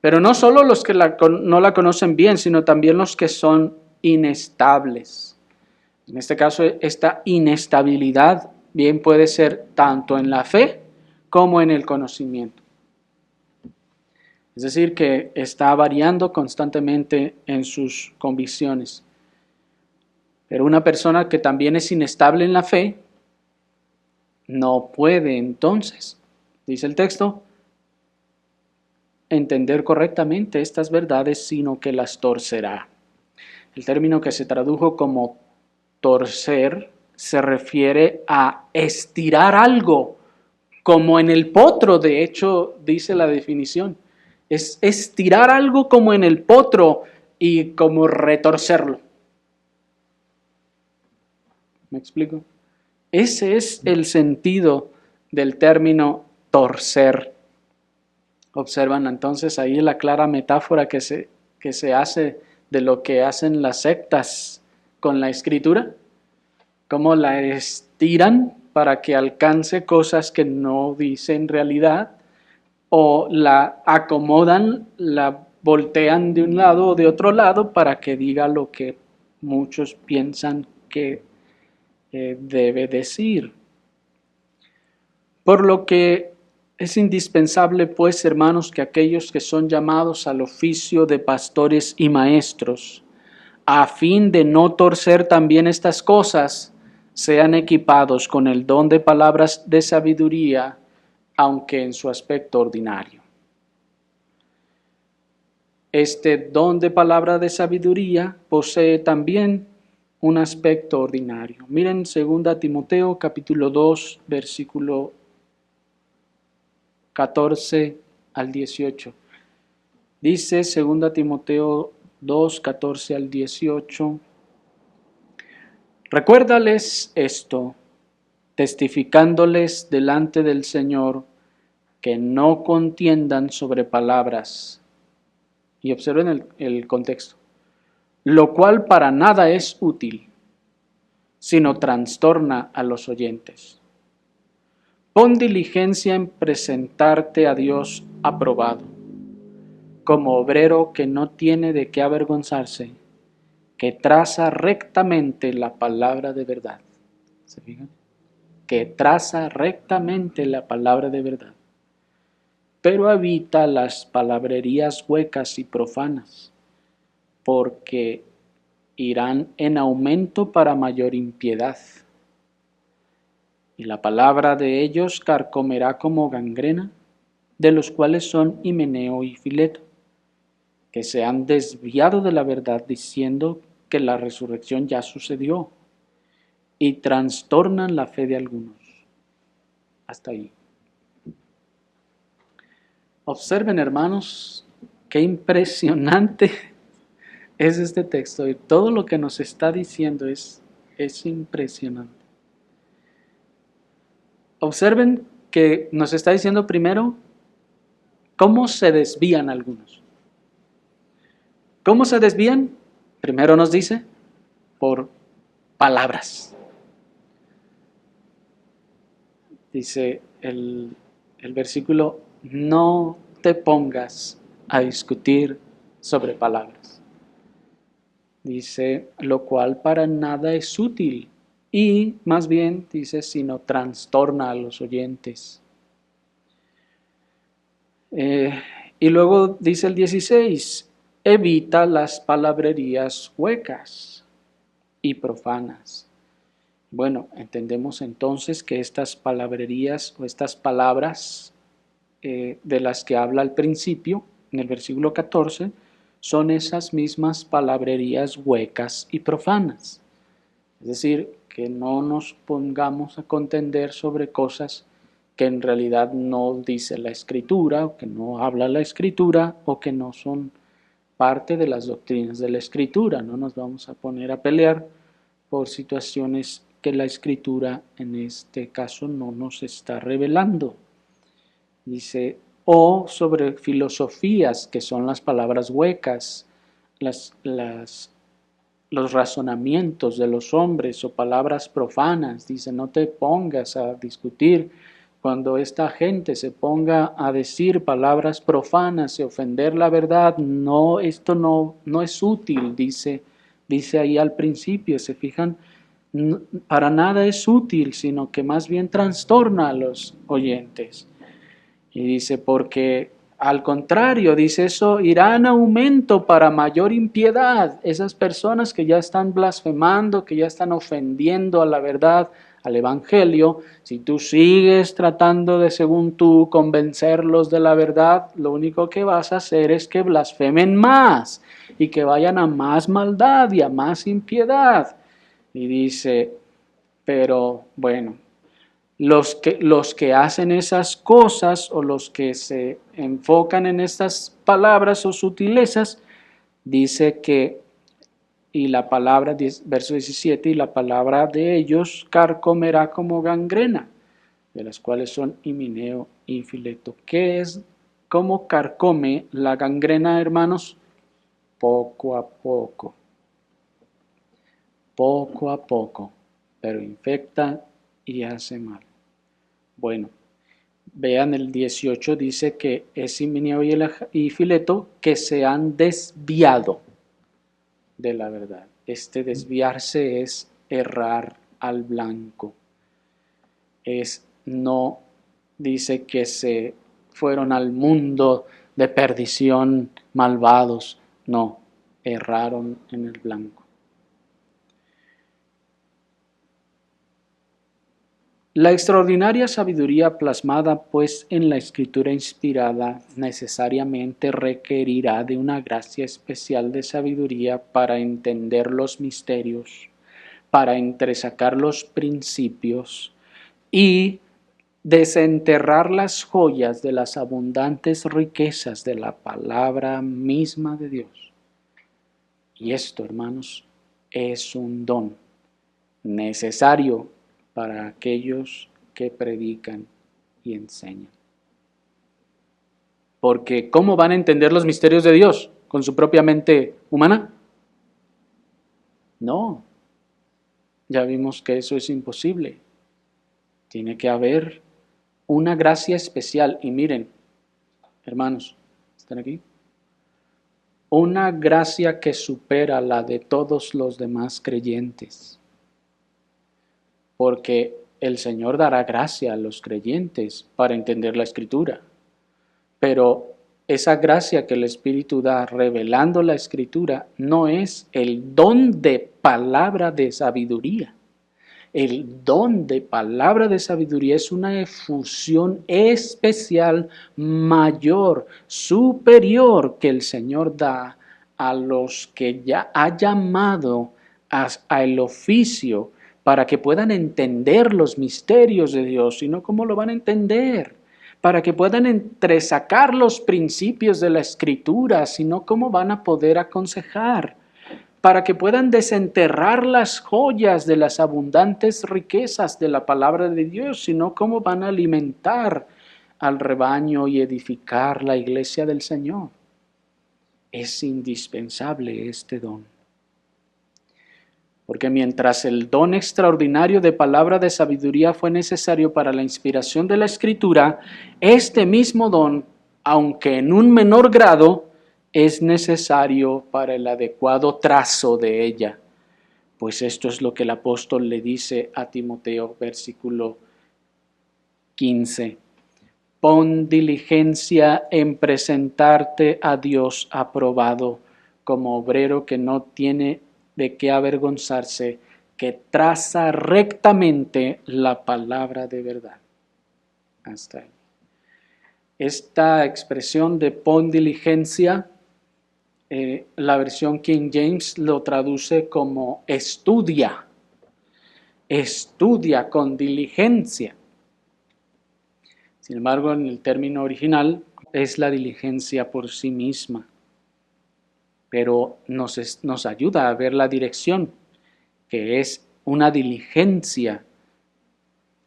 Pero no solo los que no la conocen bien, sino también los que son inestables. En este caso, esta inestabilidad bien puede ser tanto en la fe como en el conocimiento. Es decir, que está variando constantemente en sus convicciones. Pero una persona que también es inestable en la fe, no puede entonces, dice el texto, entender correctamente estas verdades, sino que las torcerá. El término que se tradujo como torcer se refiere a estirar algo, como en el potro, de hecho, dice la definición. Es estirar algo como en el potro y como retorcerlo. ¿Me explico? Ese es el sentido del término torcer. Observan entonces ahí la clara metáfora que se hace de lo que hacen las sectas con la escritura, cómo la estiran para que alcance cosas que no dice en realidad, o la acomodan, la voltean de un lado o de otro lado para que diga lo que muchos piensan que debe decir. Por lo que es indispensable, pues, hermanos, que aquellos que son llamados al oficio de pastores y maestros, a fin de no torcer también estas cosas, sean equipados con el don de palabras de sabiduría, aunque en su aspecto ordinario. Este don de palabra de sabiduría posee también un aspecto ordinario. Miren 2 Timoteo capítulo 2, versículo 14 al 18. Dice 2 Timoteo 2, 14 al 18. Recuérdales esto, testificándoles delante del Señor, que no contiendan sobre palabras. Y observen el contexto. Lo cual para nada es útil, sino trastorna a los oyentes. Pon diligencia en presentarte a Dios aprobado, como obrero que no tiene de qué avergonzarse, que traza rectamente la palabra de verdad. ¿Se fijan? Que traza rectamente la palabra de verdad, pero evita las palabrerías huecas y profanas, porque irán en aumento para mayor impiedad. Y la palabra de ellos carcomerá como gangrena, de los cuales son Himeneo y Fileto, que se han desviado de la verdad diciendo que la resurrección ya sucedió, y trastornan la fe de algunos. Hasta ahí. Observen, hermanos, qué impresionante es este texto, y todo lo que nos está diciendo es impresionante. Observen que nos está diciendo primero cómo se desvían algunos. ¿Cómo se desvían? Primero nos dice, por palabras. Dice el versículo, no te pongas a discutir sobre palabras. Dice, lo cual para nada es útil. Y más bien, dice, sino trastorna a los oyentes. Y luego dice el 16, evita las palabrerías huecas y profanas. Bueno, entendemos entonces que estas palabrerías o estas palabras de las que habla al principio, en el versículo 14, son esas mismas palabrerías huecas y profanas. Es decir, que no nos pongamos a contender sobre cosas que en realidad no dice la Escritura, o que no habla la Escritura, o que no son parte de las doctrinas de la Escritura. No nos vamos a poner a pelear por situaciones que la Escritura en este caso no nos está revelando. Dice, o sobre filosofías, que son las palabras huecas, los razonamientos de los hombres, o palabras profanas. Dice, no te pongas a discutir. Cuando esta gente se ponga a decir palabras profanas y ofender la verdad, no, esto no es útil, dice ahí al principio. Se fijan, para nada es útil, sino que más bien trastorna a los oyentes. Y dice, porque al contrario, dice, eso irá en aumento para mayor impiedad. Esas personas que ya están blasfemando, que ya están ofendiendo a la verdad, al Evangelio, si tú sigues tratando de, según tú, convencerlos de la verdad, lo único que vas a hacer es que blasfemen más y que vayan a más maldad y a más impiedad. Y dice, pero bueno, los que hacen esas cosas o los que se enfocan en estas palabras o sutilezas, dice que, y la palabra, verso 17, y la palabra de ellos carcomerá como gangrena, de las cuales son Himeneo y Fileto. ¿Qué es? ¿Cómo carcome la gangrena, hermanos? Poco a poco, pero infecta y hace mal. Bueno, vean el 18, dice que es Himeneo y Fileto que se han desviado de la verdad. Este desviarse es errar al blanco. No dice que se fueron al mundo de perdición malvados. No, erraron en el blanco. La extraordinaria sabiduría plasmada, pues, en la escritura inspirada necesariamente requerirá de una gracia especial de sabiduría para entender los misterios, para entresacar los principios y desenterrar las joyas de las abundantes riquezas de la palabra misma de Dios. Y esto, hermanos, es un don necesario para aquellos que predican y enseñan. Porque ¿cómo van a entender los misterios de Dios? ¿Con su propia mente humana? No, ya vimos que eso es imposible. Tiene que haber una gracia especial. Y miren, hermanos, ¿están aquí? Una gracia que supera la de todos los demás creyentes. Porque el Señor dará gracia a los creyentes para entender la Escritura. Pero esa gracia que el Espíritu da revelando la Escritura no es el don de palabra de sabiduría. El don de palabra de sabiduría es una efusión especial, mayor, superior que el Señor da a los que ya ha llamado al oficio para que puedan entender los misterios de Dios, sino cómo lo van a entender, para que puedan entresacar los principios de la Escritura, sino cómo van a poder aconsejar, para que puedan desenterrar las joyas de las abundantes riquezas de la palabra de Dios, sino cómo van a alimentar al rebaño y edificar la iglesia del Señor. Es indispensable este don. Porque mientras el don extraordinario de palabra de sabiduría fue necesario para la inspiración de la Escritura, este mismo don, aunque en un menor grado, es necesario para el adecuado trazo de ella. Pues esto es lo que el apóstol le dice a Timoteo, versículo 15. Pon diligencia en presentarte a Dios aprobado, como obrero que no tiene de qué avergonzarse, que traza rectamente la palabra de verdad. Hasta ahí. Esta expresión de pon diligencia, la versión King James lo traduce como estudia con diligencia. Sin embargo, en el término original es la diligencia por sí misma, pero nos ayuda a ver la dirección, que es una diligencia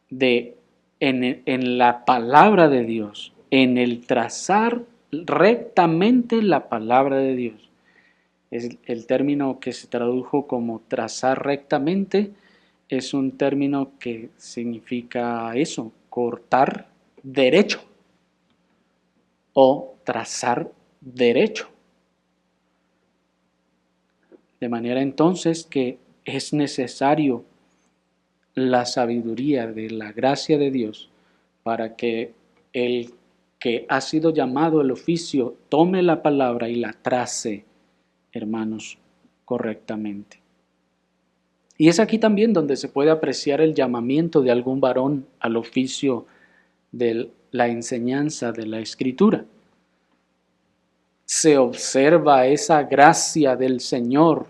en la palabra de Dios, en el trazar rectamente la palabra de Dios. Es el término que se tradujo como trazar rectamente, es un término que significa eso, cortar derecho o trazar derecho. De manera entonces que es necesario la sabiduría de la gracia de Dios para que el que ha sido llamado al oficio tome la palabra y la trace, hermanos, correctamente. Y es aquí también donde se puede apreciar el llamamiento de algún varón al oficio de la enseñanza de la Escritura. Se observa esa gracia del Señor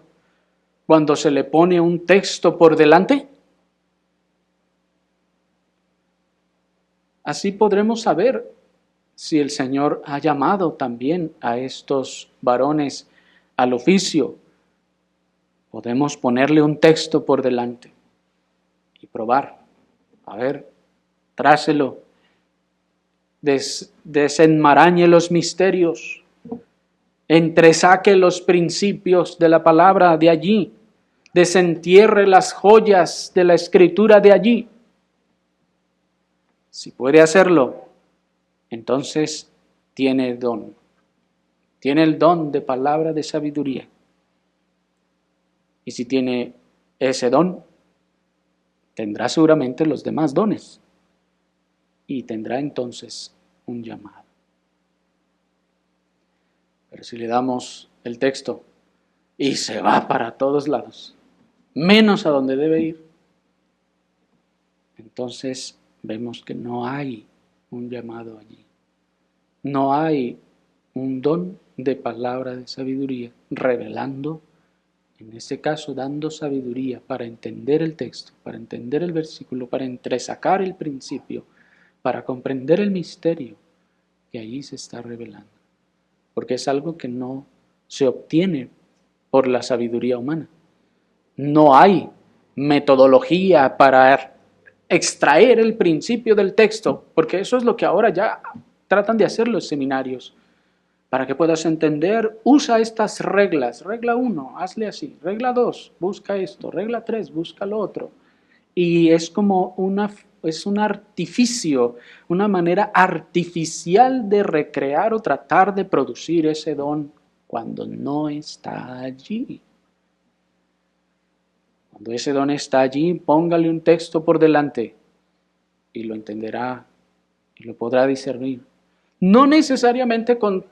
cuando se le pone un texto por delante. Así podremos saber si el Señor ha llamado también a estos varones al oficio. Podemos ponerle un texto por delante y probar. A ver, trácelo, desenmarañe los misterios, entresaque los principios de la palabra de allí, desentierre las joyas de la Escritura de allí. Si puede hacerlo, entonces tiene el don. Tiene el don de palabra de sabiduría. Y si tiene ese don, tendrá seguramente los demás dones. Y tendrá entonces un llamado. Pero si le damos el texto y se va para todos lados, menos a donde debe ir, entonces vemos que no hay un llamado allí. No hay un don de palabra de sabiduría, revelando, en este caso dando sabiduría para entender el texto, para entender el versículo, para entresacar el principio, para comprender el misterio que allí se está revelando. Porque es algo que no se obtiene por la sabiduría humana. No hay metodología para extraer el principio del texto, porque eso es lo que ahora ya tratan de hacer los seminarios. Para que puedas entender, usa estas reglas. Regla 1, hazle así. Regla 2, busca esto. Regla 3, busca lo otro. Y es como un artificio, una manera artificial de recrear o tratar de producir ese don cuando no está allí. Cuando ese don está allí, póngale un texto por delante y lo entenderá y lo podrá discernir. No necesariamente con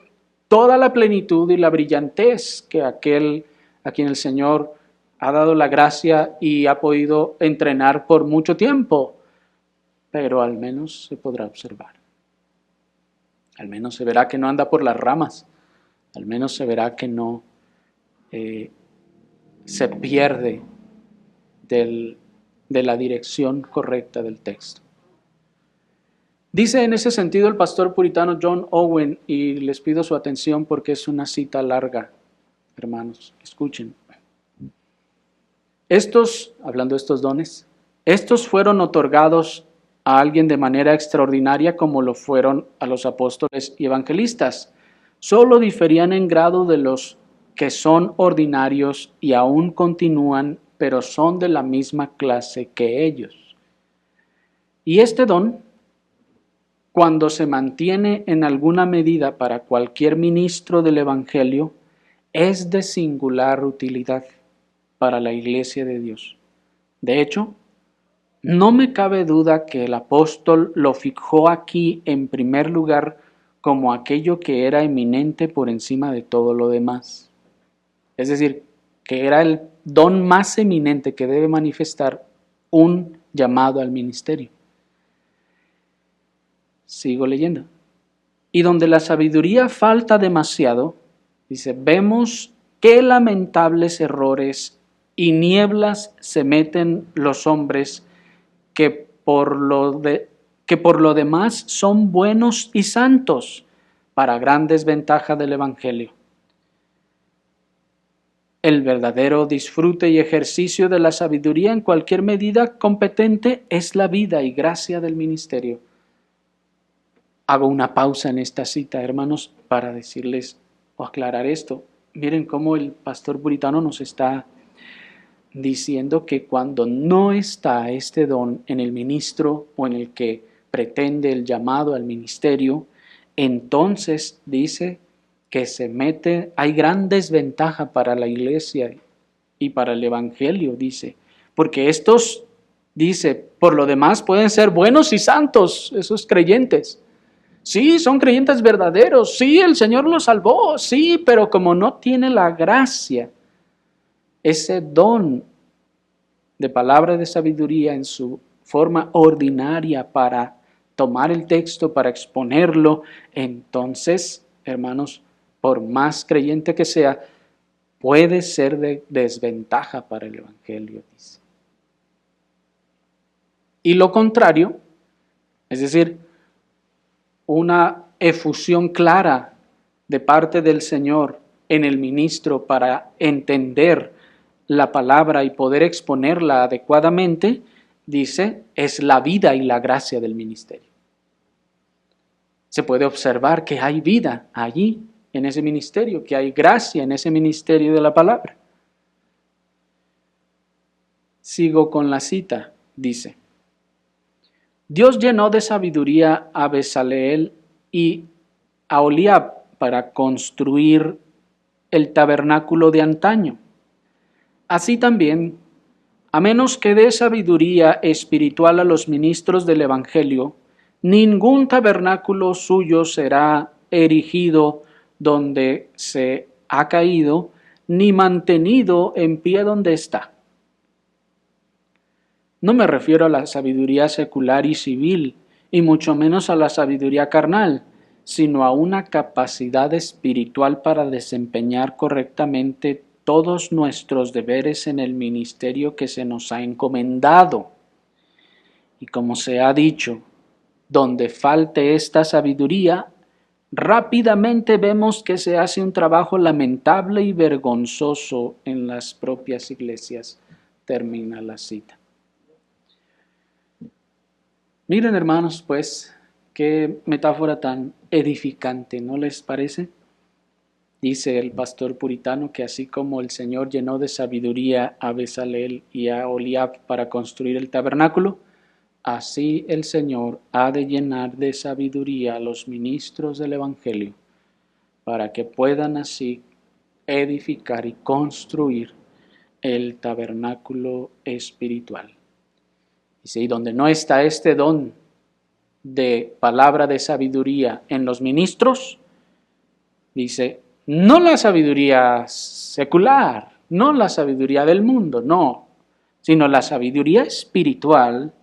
toda la plenitud y la brillantez que aquel a quien el Señor ha dado la gracia y ha podido entrenar por mucho tiempo, pero al menos se podrá observar. Al menos se verá que no anda por las ramas, al menos se verá que no se pierde de la dirección correcta del texto. Dice en ese sentido el pastor puritano John Owen, y les pido su atención porque es una cita larga, hermanos, escuchen. Hablando de estos dones, estos fueron otorgados a alguien de manera extraordinaria como lo fueron a los apóstoles y evangelistas. Solo diferían en grado de los que son ordinarios y aún continúan, pero son de la misma clase que ellos. Y este don, cuando se mantiene en alguna medida para cualquier ministro del Evangelio, es de singular utilidad para la Iglesia de Dios. De hecho, no me cabe duda que el apóstol lo fijó aquí en primer lugar como aquello que era eminente por encima de todo lo demás. Es decir, que era el don más eminente que debe manifestar un llamado al ministerio. Sigo leyendo. Y donde la sabiduría falta demasiado, dice, vemos qué lamentables errores y nieblas se meten los hombres que por lo demás son buenos y santos, para gran desventaja del Evangelio. El verdadero disfrute y ejercicio de la sabiduría en cualquier medida competente es la vida y gracia del ministerio. Hago una pausa en esta cita, hermanos, para decirles o aclarar esto. Miren cómo el pastor puritano nos está diciendo que cuando no está este don en el ministro o en el que pretende el llamado al ministerio, entonces dice que hay gran desventaja para la iglesia y para el evangelio, dice, porque estos, dice, por lo demás pueden ser buenos y santos, esos creyentes. Sí, son creyentes verdaderos, sí, el Señor los salvó, sí, pero como no tiene la gracia, ese don de palabra de sabiduría en su forma ordinaria para tomar el texto, para exponerlo, entonces, hermanos, por más creyente que sea, puede ser de desventaja para el Evangelio, dice. Y lo contrario, es decir, una efusión clara de parte del Señor en el ministro para entender la palabra y poder exponerla adecuadamente, dice, es la vida y la gracia del ministerio. Se puede observar que hay vida allí, en ese ministerio, que hay gracia en ese ministerio de la palabra. Sigo con la cita, dice. Dios llenó de sabiduría a Bezaleel y a Aholiab para construir el tabernáculo de antaño. Así también, a menos que dé sabiduría espiritual a los ministros del Evangelio, ningún tabernáculo suyo será erigido donde se ha caído, ni mantenido en pie donde está. No me refiero a la sabiduría secular y civil, y mucho menos a la sabiduría carnal, sino a una capacidad espiritual para desempeñar correctamente todos nuestros deberes en el ministerio que se nos ha encomendado. Y como se ha dicho, donde falte esta sabiduría, rápidamente vemos que se hace un trabajo lamentable y vergonzoso en las propias iglesias. Termina la cita. Miren, hermanos, pues, qué metáfora tan edificante, ¿no les parece? Dice el pastor puritano que así como el Señor llenó de sabiduría a Bezaleel y a Aholiab para construir el tabernáculo, así el Señor ha de llenar de sabiduría a los ministros del Evangelio para que puedan así edificar y construir el tabernáculo espiritual. Dice, y donde no está este don de palabra de sabiduría en los ministros, dice, no la sabiduría secular, no la sabiduría del mundo, no, sino la sabiduría espiritual,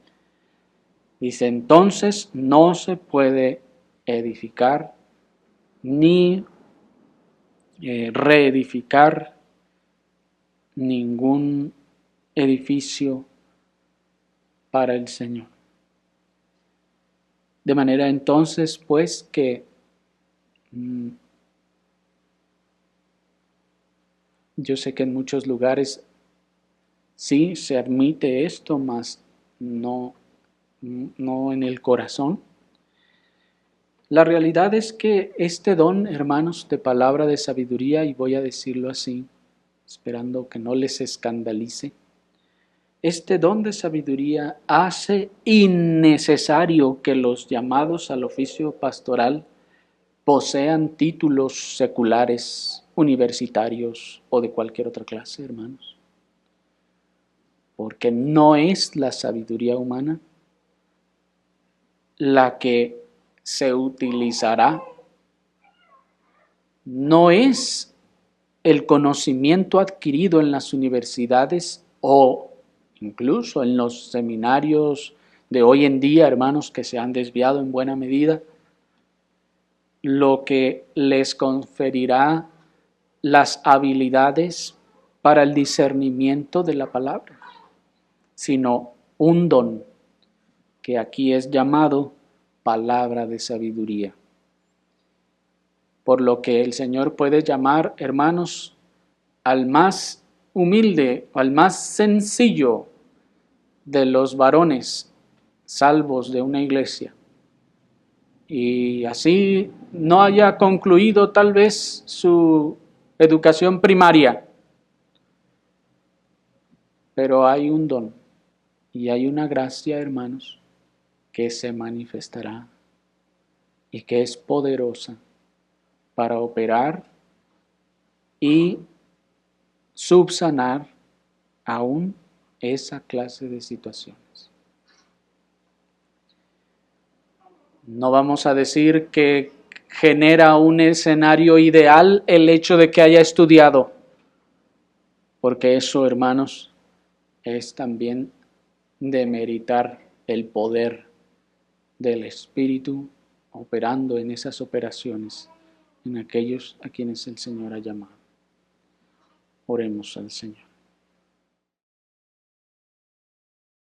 dice, entonces no se puede edificar ni reedificar ningún edificio para el Señor. De manera entonces, pues, que yo sé que en muchos lugares sí se admite esto, mas no en el corazón. La realidad es que este don, hermanos, de palabra de sabiduría, y voy a decirlo así, esperando que no les escandalice, este don de sabiduría hace innecesario que los llamados al oficio pastoral posean títulos seculares, universitarios o de cualquier otra clase, hermanos. Porque no es la sabiduría humana la que se utilizará, no es el conocimiento adquirido en las universidades o incluso en los seminarios de hoy en día, hermanos, que se han desviado en buena medida, lo que les conferirá las habilidades para el discernimiento de la palabra, sino un don que aquí es llamado palabra de sabiduría. Por lo que el Señor puede llamar, hermanos, al más humilde, al más sencillo de los varones salvos de una iglesia, y así no haya concluido tal vez su educación primaria, pero hay un don y hay una gracia, hermanos, que se manifestará y que es poderosa para operar y subsanar aún esa clase de situaciones. No vamos a decir que genera un escenario ideal el hecho de que haya estudiado, porque eso, hermanos, es también demeritar el poder del Espíritu operando en esas operaciones, en aquellos a quienes el Señor ha llamado. Oremos al Señor.